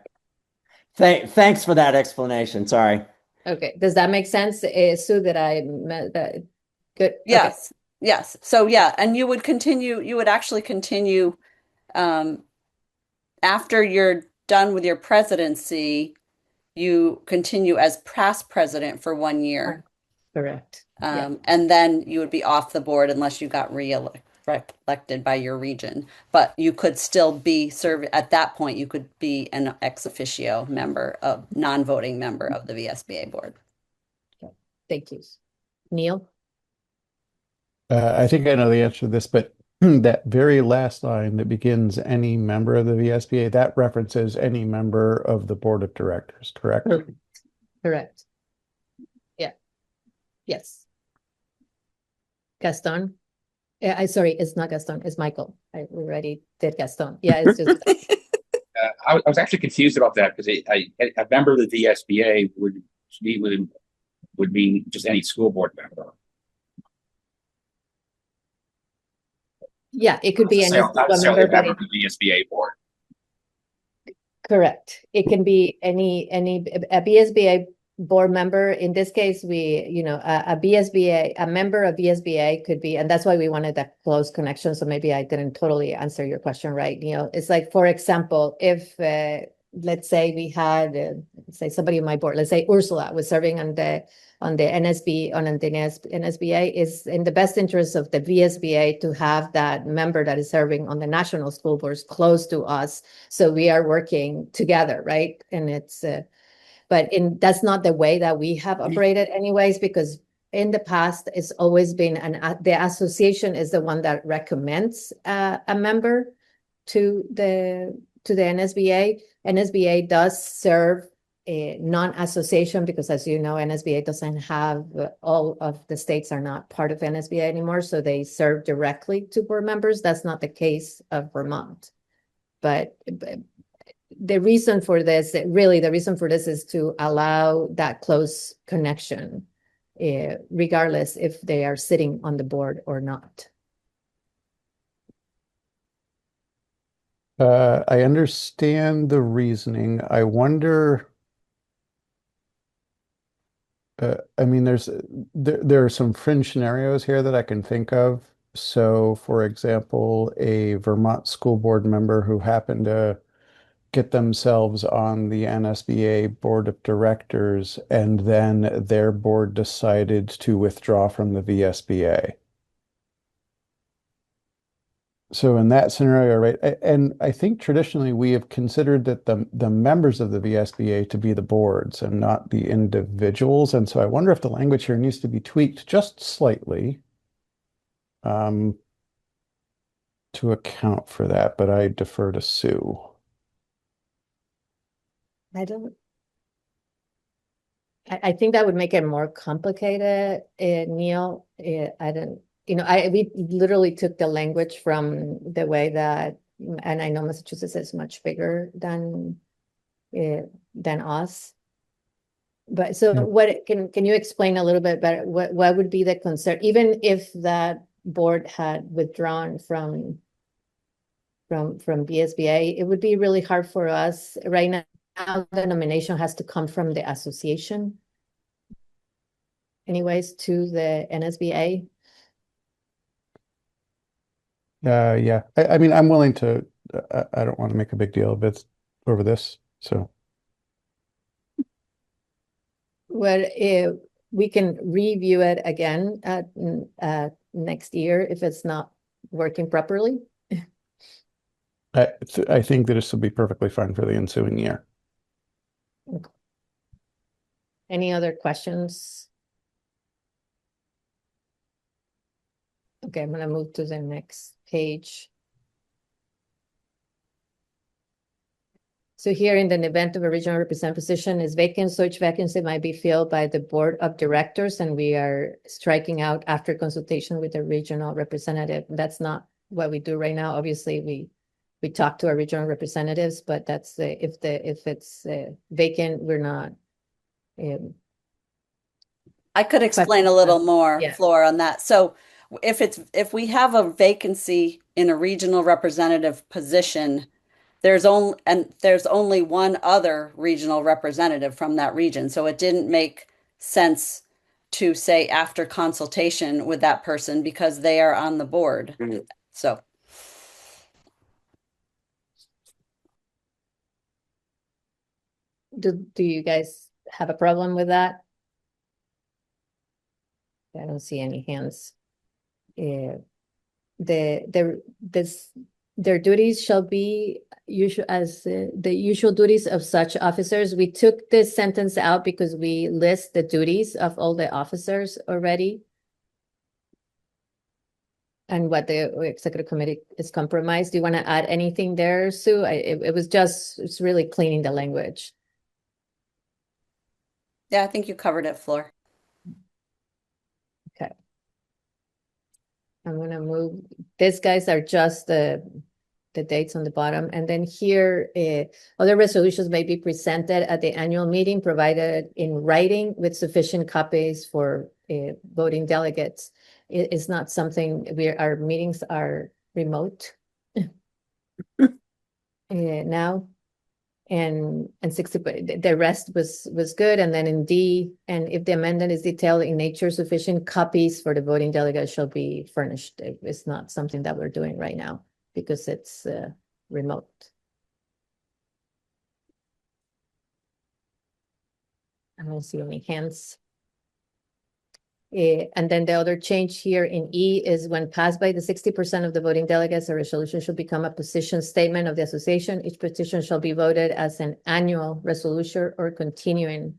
Thanks for that explanation. Sorry. Okay. Does that make sense, Sue, that I meant that? Good. Yes. Okay. Yes. So yeah, and you would actually continue after you're done with your presidency, you continue as past president for 1 year. Correct. And then you would be off the board unless you got re-elected by your region. But you could still be serving at that point. You could be an ex officio member of non-voting member of the VSBA board. Okay. Thank you, Neil. I think I know the answer to this, but that very last line that begins any member of the VSBA, that references any member of the board of directors, correct? Correct. Yeah. Yes. Gaston. Yeah, sorry, it's not Gaston, it's Michael. I already did Gaston. Yeah, it's just. I was actually confused about that because a member of the VSBA would mean just any school board member. Yeah, it could be any not necessarily a member of the VSBA board. Correct. It can be any a VSBA board member. In this case, a VSBA, a member of VSBA could be, and that's why we wanted that close connection. So maybe I didn't totally answer your question right. It's like, for example, if let's say we had say somebody on my board, let's say Ursula was serving on the NSBA, is in the best interest of the VSBA to have that member that is serving on the national school boards close to us. So we are working together, right? And it's, that's not the way that we have operated anyways, because in the past, it's always been, the association is the one that recommends a member to the NSBA. NSBA does serve a non-association because, as you know, NSBA doesn't have, all of the states are not part of NSBA anymore, so they serve directly to board members. That's not the case of Vermont. But the reason for this, is to allow that close connection, regardless if they are sitting on the board or not. I understand the reasoning. I wonder, I mean, there are some fringe scenarios here that I can think of. So, for example, a Vermont school board member who happened to get themselves on the NSBA board of directors, and then their board decided to withdraw from the VSBA. So in that scenario, right, and I think traditionally we have considered that the members of the VSBA to be the boards and not the individuals. And so I wonder if the language here needs to be tweaked just slightly um, to account for that, but I defer to Sue. I don't, I think that would make it more complicated, Neil. I don't, we literally took the language from the way that, and I know Massachusetts is much bigger than us. But so Yeah. what can you explain a little bit better? What would be the concern, even if that board had withdrawn from VSBA? It would be really hard for us right now. The nomination has to come from the association anyways to the NSBA. Yeah. I mean, I'm willing to, I don't want to make a big deal of it over this. So, Well, we can review it again at next year if it's not working properly. I think that this will be perfectly fine for the ensuing year. Okay. Any other questions? Okay, I'm going to move to the next page. So here in the event of a regional representative position is vacant, such vacancy might be filled by the board of directors, and we are striking out after consultation with the regional representative. That's not what we do right now. Obviously, we talk to our regional representatives, but that's if it's vacant, we're not. I could explain a little more, Yeah. Flora, on that. So if we have a vacancy in a regional representative position, there's only one other regional representative from that region. So it didn't make sense to say after consultation with that person because they are on the board. So Do you guys have a problem with that? I don't see any hands. Their duties shall be usual as the usual duties of such officers. We took this sentence out because we list the duties of all the officers already. And what the executive committee is compromised. Do you want to add anything there, Sue? It's really cleaning the language. yeah, I think you covered it, Flora. Okay. I'm gonna move, these guys are just the dates on the bottom. And then here, other resolutions may be presented at the annual meeting, provided in writing with sufficient copies for voting delegates. It is not something, our meetings are remote now. And 60, the rest was good. And then in D, and if the amendment is detailed in nature, sufficient copies for the voting delegates shall be furnished. It's not something that we're doing right now because it's remote. I don't see any hands. And then the other change here in E is when passed by the 60% of the voting delegates, a resolution should become a position statement of the association. Each petition shall be voted as an annual resolution or continuing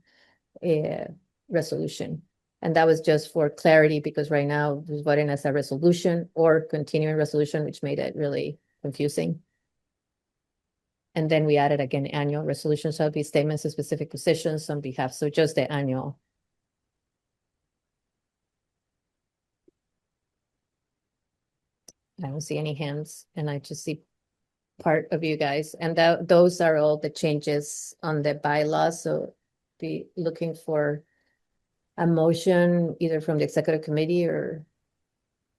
resolution. And that was just for clarity because right now it was voting as a resolution or continuing resolution, which made it really confusing. And then we added again, annual resolutions shall be statements of specific positions on behalf. So just the annual. I don't see any hands and I just see part of you guys. And those are all the changes on the bylaws. So be looking for a motion either from the executive committee or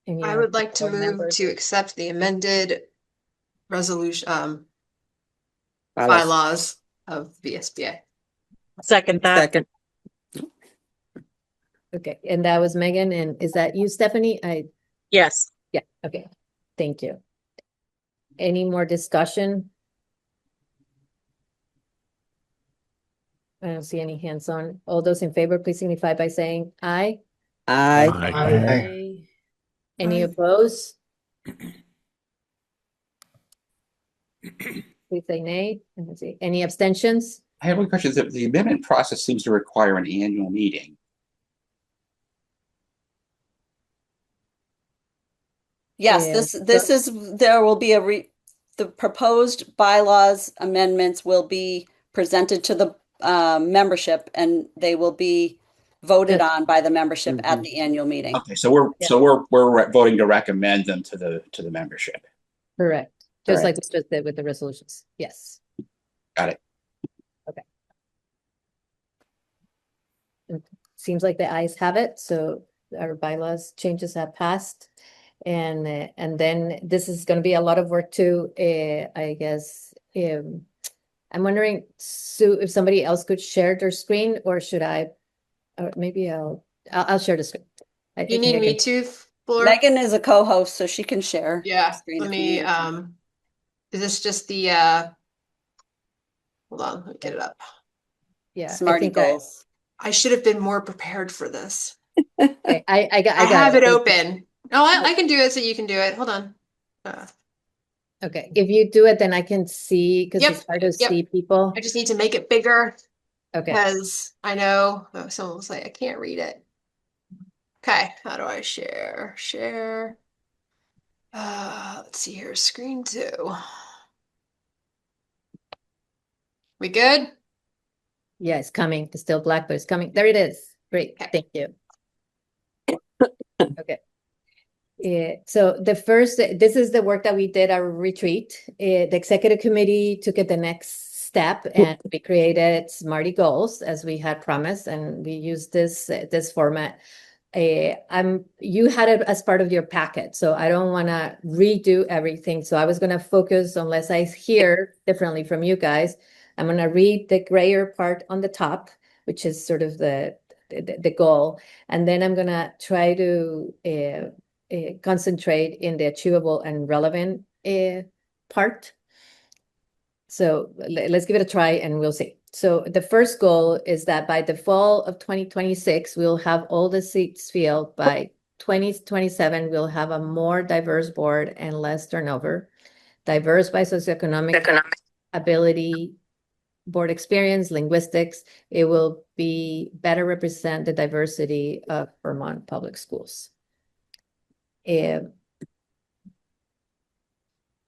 any I of would the like to board move members. to accept the amended resolution, bylaws of VSBA. Second that. Second. Okay, and that was Megan, and is that you, Stephanie? Yes. Yeah, okay, thank you. Any more discussion? I don't see any hands on. All those in favor, please signify by saying aye. I Aye. Any Aye. opposed? Please say nay. And let's see, any abstentions? I have one question. The amendment process seems to require an annual meeting. Yes, Yeah, there will be the proposed bylaws amendments will be presented to the membership, and they will be voted Yes. on by the membership at Mhm. the annual meeting. Okay, so we're voting to recommend them to the membership. Correct. Just like Correct. we just did with the resolutions. Yes. Got it. Seems like the ayes have it, so our bylaws changes have passed. And then this is going to be a lot of work too, I guess. I'm wondering, Sue, if somebody else could share their screen, or should I, or maybe I'll share the screen. I You think need I me can. to, Fleur? Megan is a co-host, so she can share the Yeah, screen let if you me, need to. is this just the, hold on, let me get it up. Yeah, I Smarty think goals. I should have been more prepared for this. okay, I got have it. it Thank you. open. Oh, I can do it so you can do it. Hold on. Okay, if you do it, then I can see, because Yep, it's hard to yep. see people. I just need to make it bigger Okay, because I know someone will say I can't read it. Okay, how do I share? Share. Let's see here, screen 2. We good? yeah, it's coming. It's still black, but it's coming. There it is. Great, Okay. thank you. Okay. So this is the work that we did our retreat. The executive committee took it the next step, and we created Smarty goals as we had promised, and we used this format. You had it as part of your packet, so I don't want to redo everything. So I was going to focus, unless I hear differently from you guys, I'm going to read the grayer part on the top, which is sort of the goal, and then I'm going to try to concentrate in the achievable and relevant part. So let's give it a try and we'll see. So the first goal is that by the fall of 2026, we'll have all the seats filled. By 2027, we'll have a more diverse board and less turnover. Diverse by socioeconomic ability, board experience, linguistics. It will be better represent the diversity of Vermont public schools.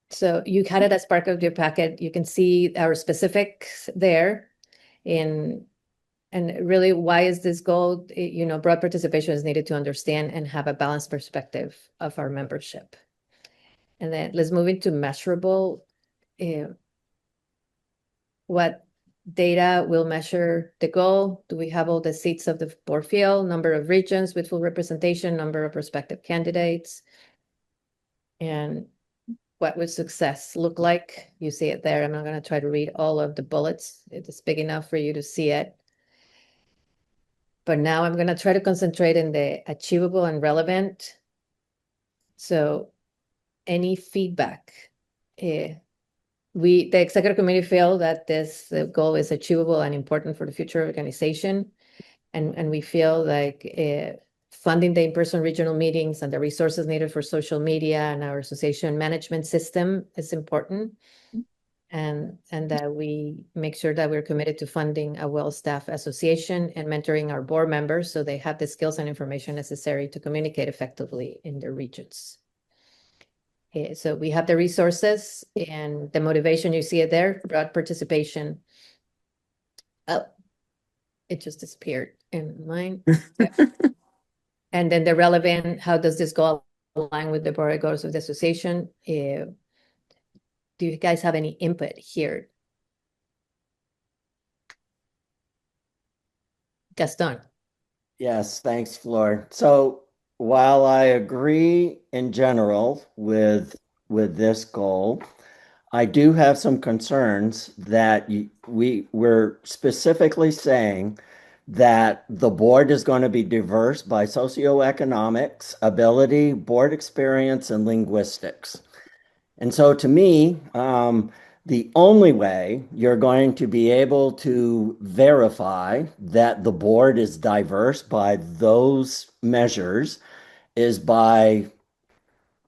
So you had it as part of your packet. You can see our specifics there. And really, why is this goal? Broad participation is needed to understand and have a balanced perspective of our membership. And then let's move into measurable. What data will measure the goal? Do we have all the seats of the board field, number of regions with full representation, number of prospective candidates? And what would success look like? You see it there. I'm not going to try to read all of the bullets. It is big enough for you to see it. But now I'm going to try to concentrate in the achievable and relevant. So any feedback? The executive committee feel that this goal is achievable and important for the future organization. And we feel like funding the in-person regional meetings and the resources needed for social media and our association management system is important. And that we make sure that we're committed to funding a well-staffed association and mentoring our board members so they have the skills and information necessary to communicate effectively in their regions. So we have the resources and the motivation, you see it there, broad participation. Oh, it just disappeared in mine. Yeah. And then the relevant, how does this go align with the board goals of the association? Do you guys have any input here? Gaston. Yes, thanks, Flor. So while I agree in general with this goal, I do have some concerns that we're specifically saying that the board is going to be diverse by socioeconomics, ability, board experience, and linguistics. And so to me, the only way you're going to be able to verify that the board is diverse by those measures is by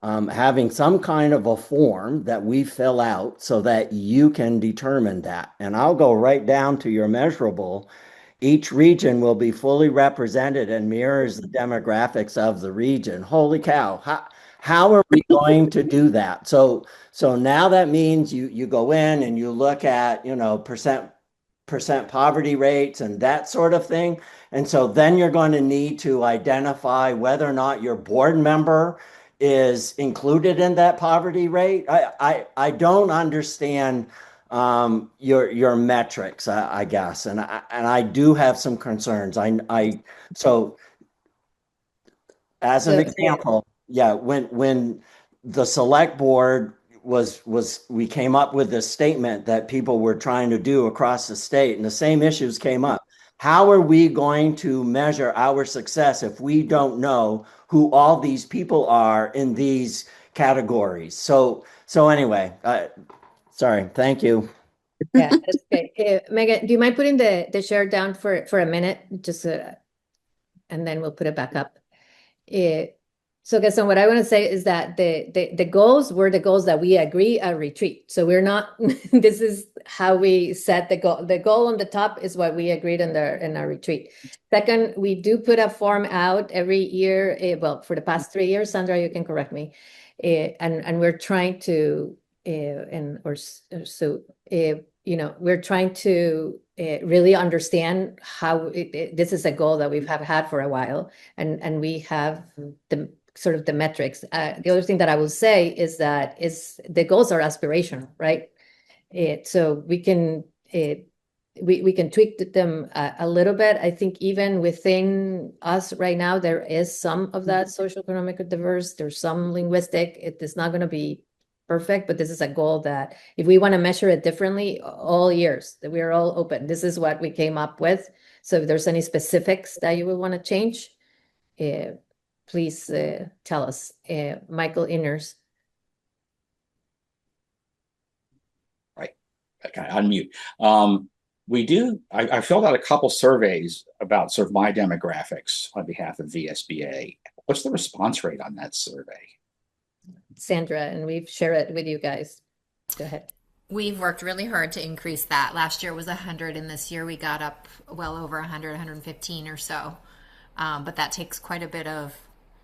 having some kind of a form that we fill out so that you can determine that. And I'll go right down to your measurable. Each region will be fully represented and mirrors the demographics of the region. Holy cow. How are we going to do that? So now that means you go in and you look at, percent poverty rates and that sort of thing. And so then you're going to need to identify whether or not your board member is included in that poverty rate. I don't understand your metrics, I guess, and I do have some concerns. So as an example, yeah, when the select board was we came up with this statement that people were trying to do across the state, and the same issues came up. How are we going to measure our success if we don't know who all these people are in these categories? So anyway, sorry, thank you. Yeah, that's okay. Megan, do you mind putting the share down for a minute? Just and then we'll put it back up. So Gaston, what I want to say is that the goals were the goals that we agree at retreat. So we're not, this is how we set the goal. The goal on the top is what we agreed in our retreat. Second, we do put a form out every year. Well, for the past 3 years, Sandra, you can correct me. And we're trying to, we're trying to really understand how this is a goal that we've had for a while, and we have the sort of the metrics. The other thing that I will say is that the goals are aspirational, right? So we can we can tweak them a little bit. I think even within us right now, there is some of that socioeconomic diverse. There's some linguistic. It is not going to be perfect, but this is a goal that if we want to measure it differently, all years, that we are all open. This is what we came up with. So if there's any specifics that you would want to change, please tell us. Michael Inners. Right. Okay, unmute. I filled out a couple surveys about sort of my demographics on behalf of VSBA. What's the response rate on that survey? Sandra, and we've shared it with you guys. Go ahead. We've worked really hard to increase that. Last year was 100, and this year we got up well over 100, 115 or so. But that takes quite a bit of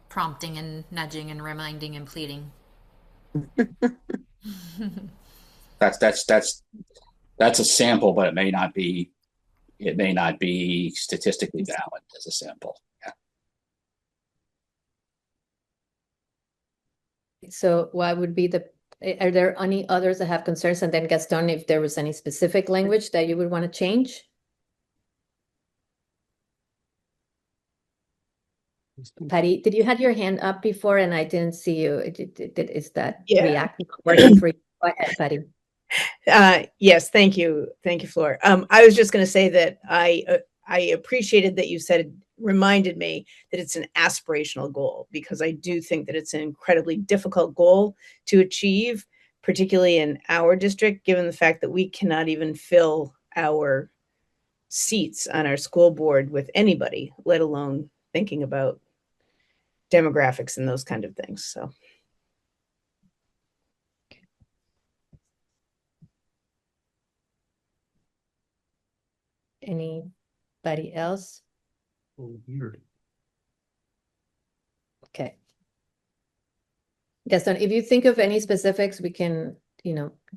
prompting and nudging and reminding and pleading. That's a sample, but it may not be statistically valid as a sample. Yeah. So what would be are there any others that have concerns? And then Gaston, if there was any specific language that you would want to change? Patty, did you have your hand up before and I didn't see you? Is that React working for you? Go ahead, Patty. Yes, thank you. Thank you, Flor. I was just going to say that I appreciated that you reminded me that it's an aspirational goal, because I do think that it's an incredibly difficult goal to achieve, particularly in our district, given the fact that we cannot even fill our seats on our school board with anybody, let alone thinking about demographics and those kind of things. So. Anybody else? Weird. Okay. Gaston, if you think of any specifics, we can,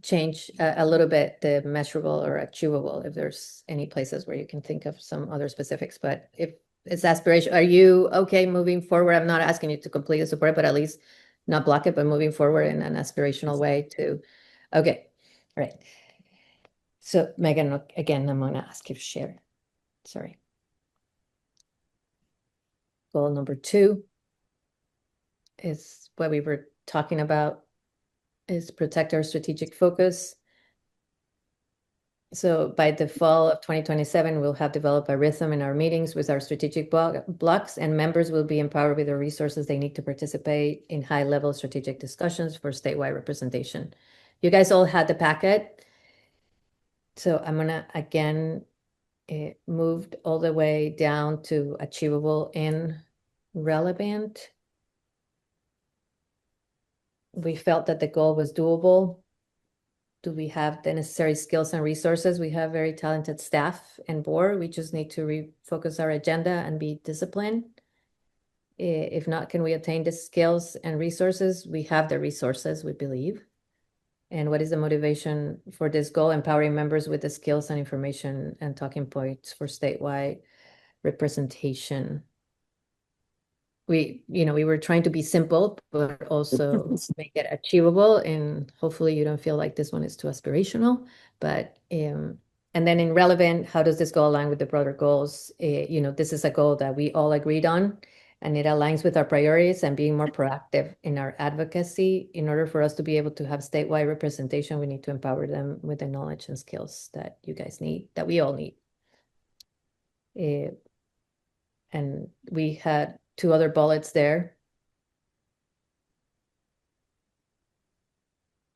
change a little bit the measurable or achievable, if there's any places where you can think of some other specifics. But if it's aspiration, are you okay moving forward? I'm not asking you to completely support it, but at least not block it, but moving forward in an aspirational way to, okay. All right. So Megan, again, I'm going to ask you to share. Sorry. Goal number 2 is what we were talking about, is protect our strategic focus. So by the fall of 2027, we'll have developed a rhythm in our meetings with our strategic blocks, and members will be empowered with the resources they need to participate in high-level strategic discussions for statewide representation. You guys all had the packet. So I'm gonna again moved all the way down to achievable and relevant. We felt that the goal was doable. Do we have the necessary skills and resources? We have very talented staff and board. We just need to refocus our agenda and be disciplined. If not, can we attain the skills and resources? We have the resources, we believe. And what is the motivation for this goal? Empowering members with the skills and information and talking points for statewide representation. We were trying to be simple, but also make it achievable. And hopefully you don't feel like this one is too aspirational. But and then in relevant, how does this go align with the broader goals? This is a goal that we all agreed on, and it aligns with our priorities and being more proactive in our advocacy. In order for us to be able to have statewide representation, we need to empower them with the knowledge and skills that you guys need, that we all need. And we had 2 other bullets there.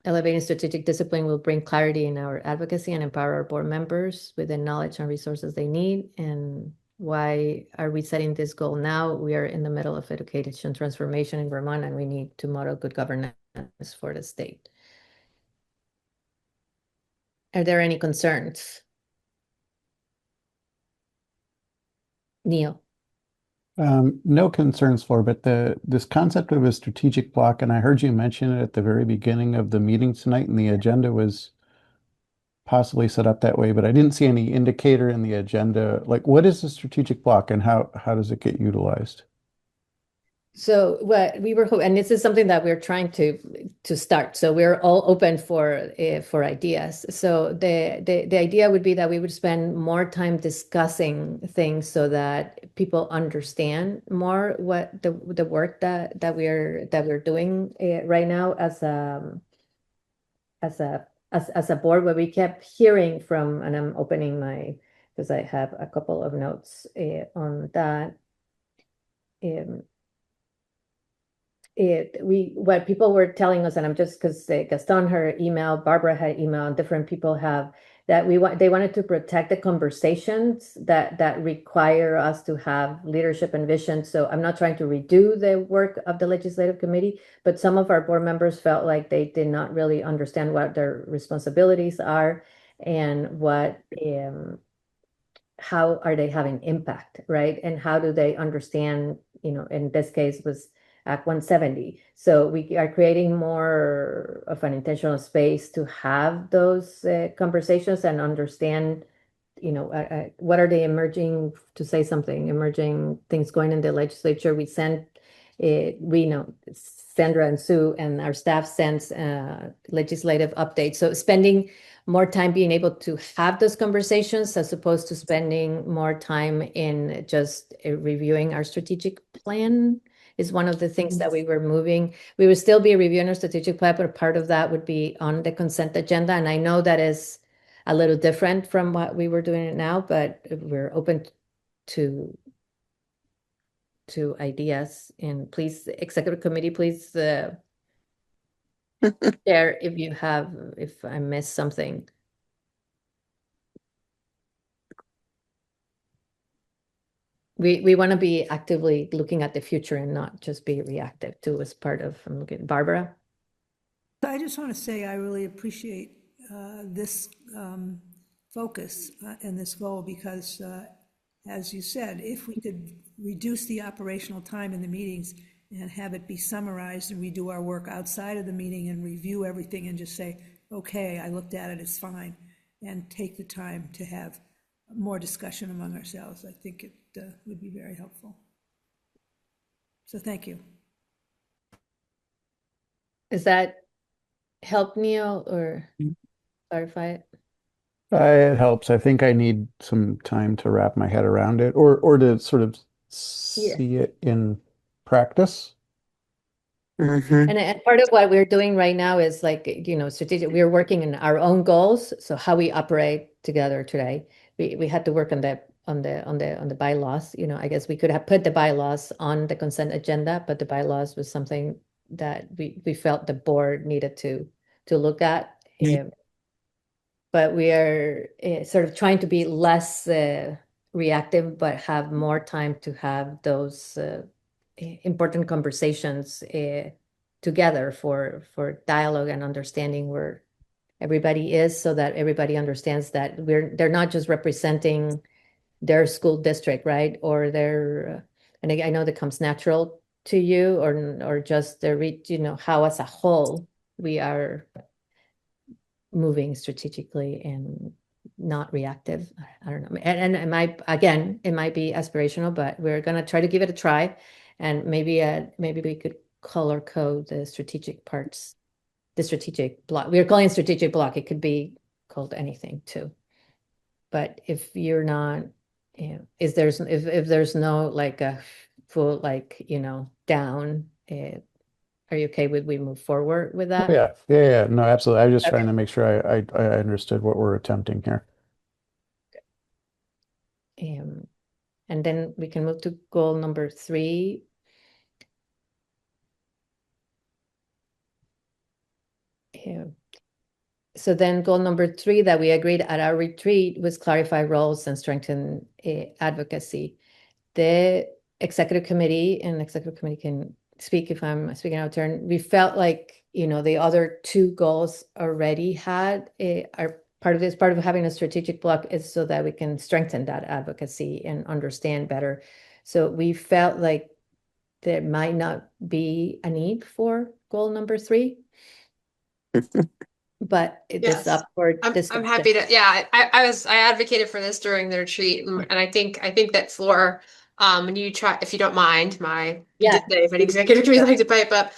Elevating strategic discipline will bring clarity in our advocacy and empower our board members with the knowledge and resources they need. And why are we setting this goal now? We are in the middle of education transformation in Vermont, and we need to model good governance for the state. Are there any concerns? Neil? No concerns for, but this concept of a strategic block, and I heard you mention it at the very beginning of the meeting tonight, and the agenda was possibly set up that way, but I didn't see any indicator in the agenda. Like, what is a strategic block and how does it get utilized? So what we were hoping, and this is something that we're trying to start. So we're all open for ideas. So the idea would be that we would spend more time discussing things so that people understand more what the work that we're doing right now as a board. Where we kept hearing from, and I'm opening because I have a couple of notes on that. What people were telling us, and I'm just because Gaston her email, Barbara had email, and different people have that they wanted to protect the conversations that require us to have leadership and vision. So I'm not trying to redo the work of the legislative committee, but some of our board members felt like they did not really understand what their responsibilities are and how are they having impact, right? And how do they understand, in this case was Act 170. So we are creating more of an intentional space to have those conversations and understand, what are they emerging, to say something, emerging things going in the legislature. We know Sandra and Sue and our staff sends legislative updates. So spending more time being able to have those conversations as opposed to spending more time in just reviewing our strategic plan is one of the things that we were moving. We would still be reviewing our strategic plan, but part of that would be on the consent agenda. And I know that is a little different from what we were doing it now, but we're open to ideas. And please, executive committee, please share if I missed something. We want to be actively looking at the future and not just be reactive to as part of, I'm looking at Barbara. I just want to say I really appreciate this focus and this goal because, as you said, if we could reduce the operational time in the meetings and have it be summarized and we do our work outside of the meeting and review everything and just say, okay, I looked at it, it's fine, and take the time to have more discussion among ourselves, I think it would be very helpful. So thank you. Does that help, Neil, or clarify it? It helps. I think I need some time to wrap my head around it or to sort of see it in practice. Mhm. And part of what we're doing right now is like, strategic, we're working on our own goals. So how we operate together today. We had to work on the bylaws. I guess we could have put the bylaws on the consent agenda, but the bylaws was something that we felt the board needed to look at. But we are sort of trying to be less reactive, but have more time to have those important conversations together for dialogue and understanding where everybody is, so that everybody understands that they're not just representing their school district, right? Or their, and I know that comes natural to you, or just how as a whole we are moving strategically and not reactive. I don't know. And it might be aspirational, but we're going to try to give it a try. And maybe we could color code the strategic parts, the strategic block. We're calling it strategic block. It could be called anything too. But if you're not, if there's no like a full, like, down, are you okay with we move forward with that? Yeah, yeah, yeah. No, absolutely. I was just Okay. trying to make sure I understood what we're attempting here. And then we can move to goal number 3. So then goal number 3 that we agreed at our retreat was clarify roles and strengthen advocacy. The executive committee can speak if I'm speaking out of turn. We felt like, the other 2 goals already had are part of having a strategic block is so that we can strengthen that advocacy and understand better. So we felt like there might not be a need for goal number 3, but it is Yes. up for I'm discussion. happy to, yeah, I advocated for this during the retreat, and I think that Floor, when you try, if you don't mind, you Yeah. did say if an executive committee like to pipe up,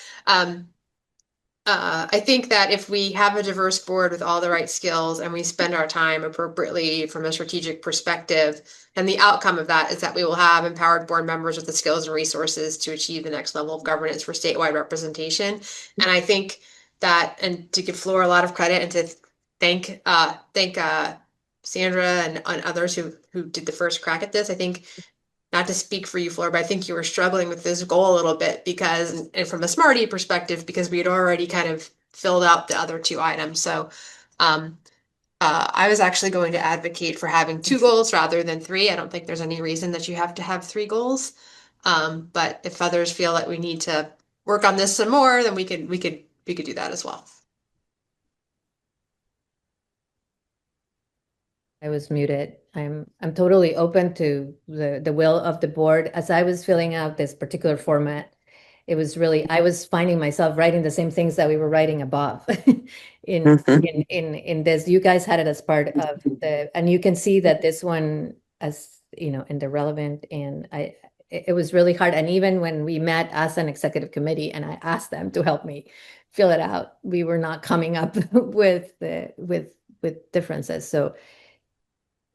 I think that if we have a diverse board with all the right skills and we spend our time appropriately from a strategic perspective, and the outcome of that is that we will have empowered board members with the skills and resources to achieve the next level of governance for statewide representation. And I think that, and to give Flora a lot of credit and to thank Sandra and others who did the first crack at this, I think, not to speak for you, Flora, but I think you were struggling with this goal a little bit because, and from a Smarty perspective, because we had already kind of filled out the other 2 items. So, I was actually going to advocate for having 2 goals rather than 3. I don't think there's any reason that you have to have 3 goals. But if others feel like we need to work on this some more, then we could do that as well. I was muted. I'm totally open to the will of the board. As I was filling out this particular format, it was really, I was finding myself writing the same things that we were writing above in this. You guys had it as part of and you can see that this one, as in the relevant, and it was really hard. And even when we met as an executive committee and I asked them to help me fill it out, we were not coming up with differences. So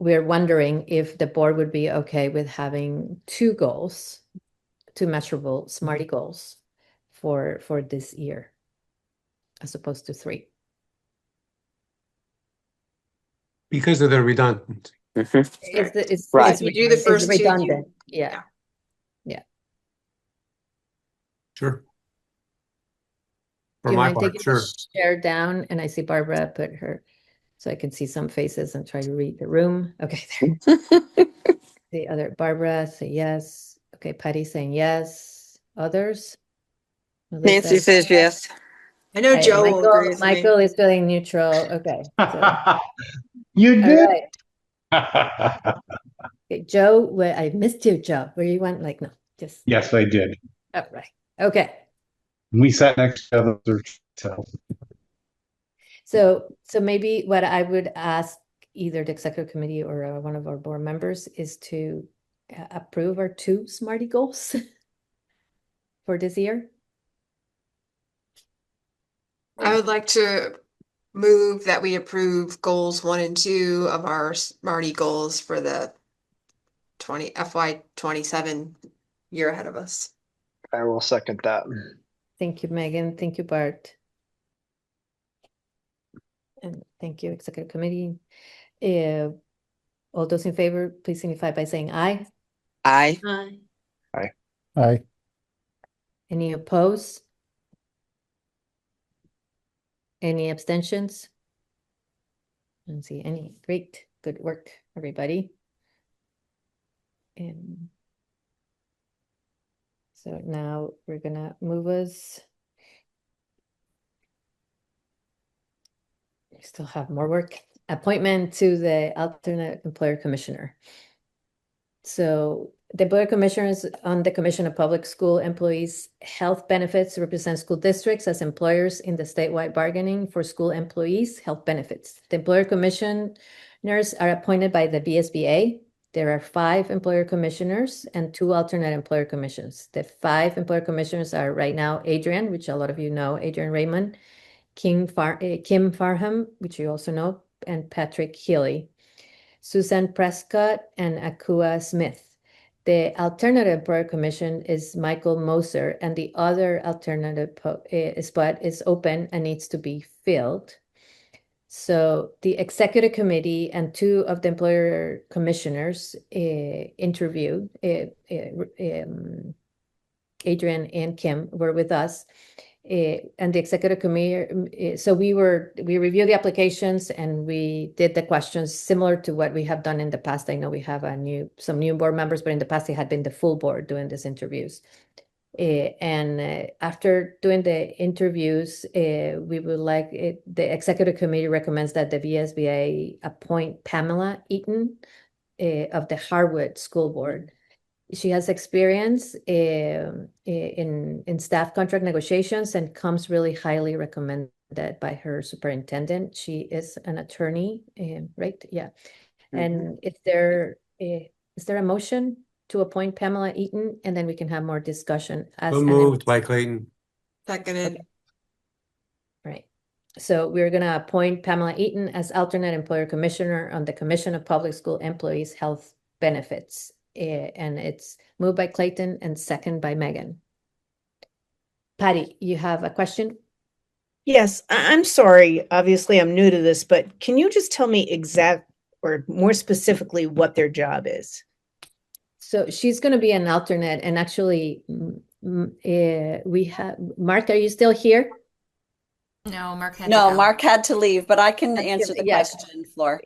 we're wondering if the board would be okay with having 2 goals, 2 measurable Smarty goals for this year, as opposed to 3. Because of the redundant. It's Right. You do the first 2, redundant. Yeah. Sure. Do For you my mind part, taking sure. the share down? And I see Barbara put her, so I can see some faces and try to read the room. Okay, there. The other, Barbara, say yes. Okay, Patty saying yes. Others? Melissa? Nancy says yes. I know Joe will agree with me. Michael is feeling neutral. Okay. So, You all did. right. Okay, Joe, where I missed you, Joe. Where you went? Like, no, just. Yes, I did. Oh, right. Okay. We sat next to other. So maybe what I would ask either the executive committee or one of our board members is to approve our 2 Smarty goals for this year. I would like to move that we approve goals 1 and 2 of our Smarty goals for the FY 27 year ahead of us. I will second that. Thank you, Megan. Thank you, Bart. And thank you, Executive Committee. All those in favor, please signify by saying aye. Aye. Aye. Aye. Aye. Any opposed? Any abstentions? I don't see any. Great. Good work, everybody. And so now we're gonna move us. We still have more work. Appointment to the alternate employer commissioner. So the employer commissioners on the Commission of Public School Employees Health Benefits represent school districts as employers in the statewide bargaining for school employees' health benefits. The employer commissioners are appointed by the VSBA. There are 5 employer commissioners and 2 alternate employer commissions. The 5 employer commissioners are right now Adrian, which a lot of you know, Adrian Raymond, Kim Farham, which you also know, and Patrick Healy. Susan Prescott and Akua Smith. The alternative employer commission is Michael Moser, and the other alternative spot is open and needs to be filled. So the executive committee and 2 of the employer commissioners interviewed. Adrian and Kim were with us. And the executive committee, so we reviewed the applications and we did the questions similar to what we have done in the past. I know we have some new board members, but in the past it had been the full board doing these interviews. After doing the interviews, we would like the executive committee recommends that the VSBA appoint Pamela Eaton of the Harwood School Board. She has experience in staff contract negotiations and comes really highly recommended by her superintendent. She is an attorney, right? Yeah. And is there a motion to appoint Pamela Eaton, and then we can have more discussion as So moved by Clayton. Seconded. Okay. Right. So we're going to appoint Pamela Eaton as alternate employer commissioner on the Commission of Public School Employees Health Benefits. And it's moved by Clayton and second by Megan. Patty, you have a question? Yes, I'm sorry. Obviously, I'm new to this, but can you just tell me or more specifically what their job is? So she's going to be an alternate, and actually, we have Mark. Are you still here? No, Mark had No, to go. Mark had to leave, but I can answer the Yes. question, Flor.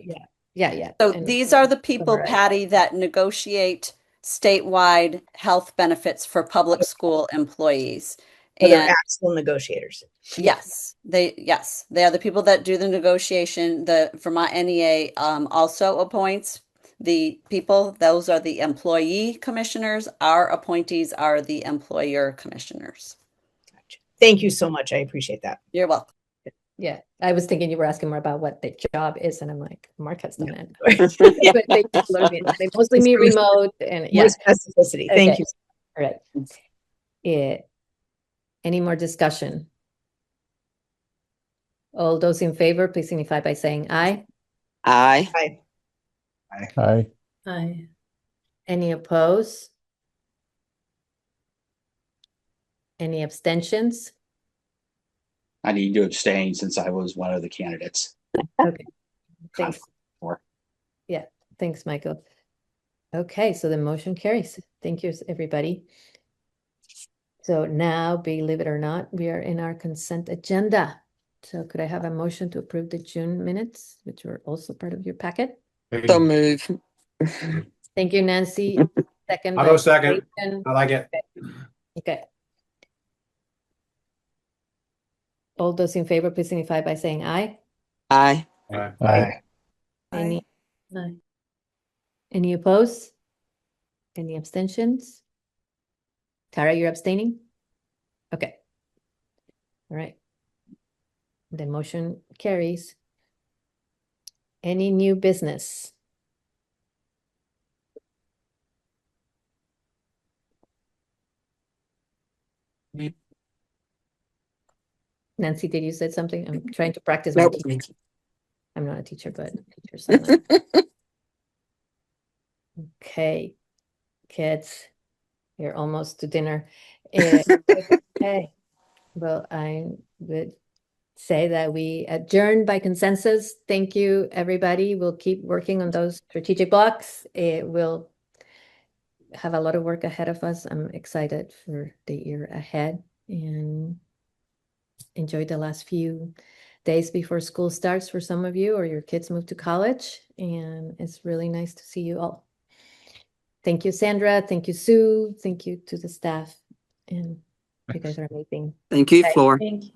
Yeah. So And these are the people, right. Patty, that negotiate statewide health benefits for public school employees. So they're And actual negotiators. yes, they are the people that do the negotiation. The Vermont NEA also appoints the people. Those are the employee commissioners. Our appointees are the employer commissioners. Gotcha. Thank you so much. I appreciate that. You're welcome. Yeah, I was thinking you were asking more about what the job is, and I'm like, Mark has done it. Yeah. But they mostly meet remote, and More yeah. specificity. Thank you. All right. Yeah. Any more discussion? All those in favor, please signify by saying aye. Aye. Aye. Aye. Aye. Any opposed? Any abstentions? I need to abstain since I was one of the candidates. Okay. Thanks. Yeah, thanks, Michael. Okay, so the motion carries. Thank you, everybody. So now, believe it or not, we are in our consent agenda. So could I have a motion to approve the June minutes, which were also part of your packet? So move. Thank you, Nancy. Second. I'll by go second. Clayton. I like it. Okay. All those in favor, please signify by saying aye. Aye. Aye. Any, Aye. any opposed? Any abstentions? Tara, you're abstaining? Okay. All right. The motion carries. Any new business? Nancy, did you say something? I'm trying to practice my Nope. teaching. I'm not a teacher, but teacher silent. Okay, kids, you're almost to dinner. Okay. Well, I would say that we adjourn by consensus. Thank you, everybody. We'll keep working on those strategic blocks. It will have a lot of work ahead of us. I'm excited for the year ahead and enjoy the last few days before school starts for some of you, or your kids move to college. And it's really nice to see you all. Thank you, Sandra. Thank you, Sue. Thank you to the staff. And you guys are amazing. Thank you, Bye. Floor. Thank you.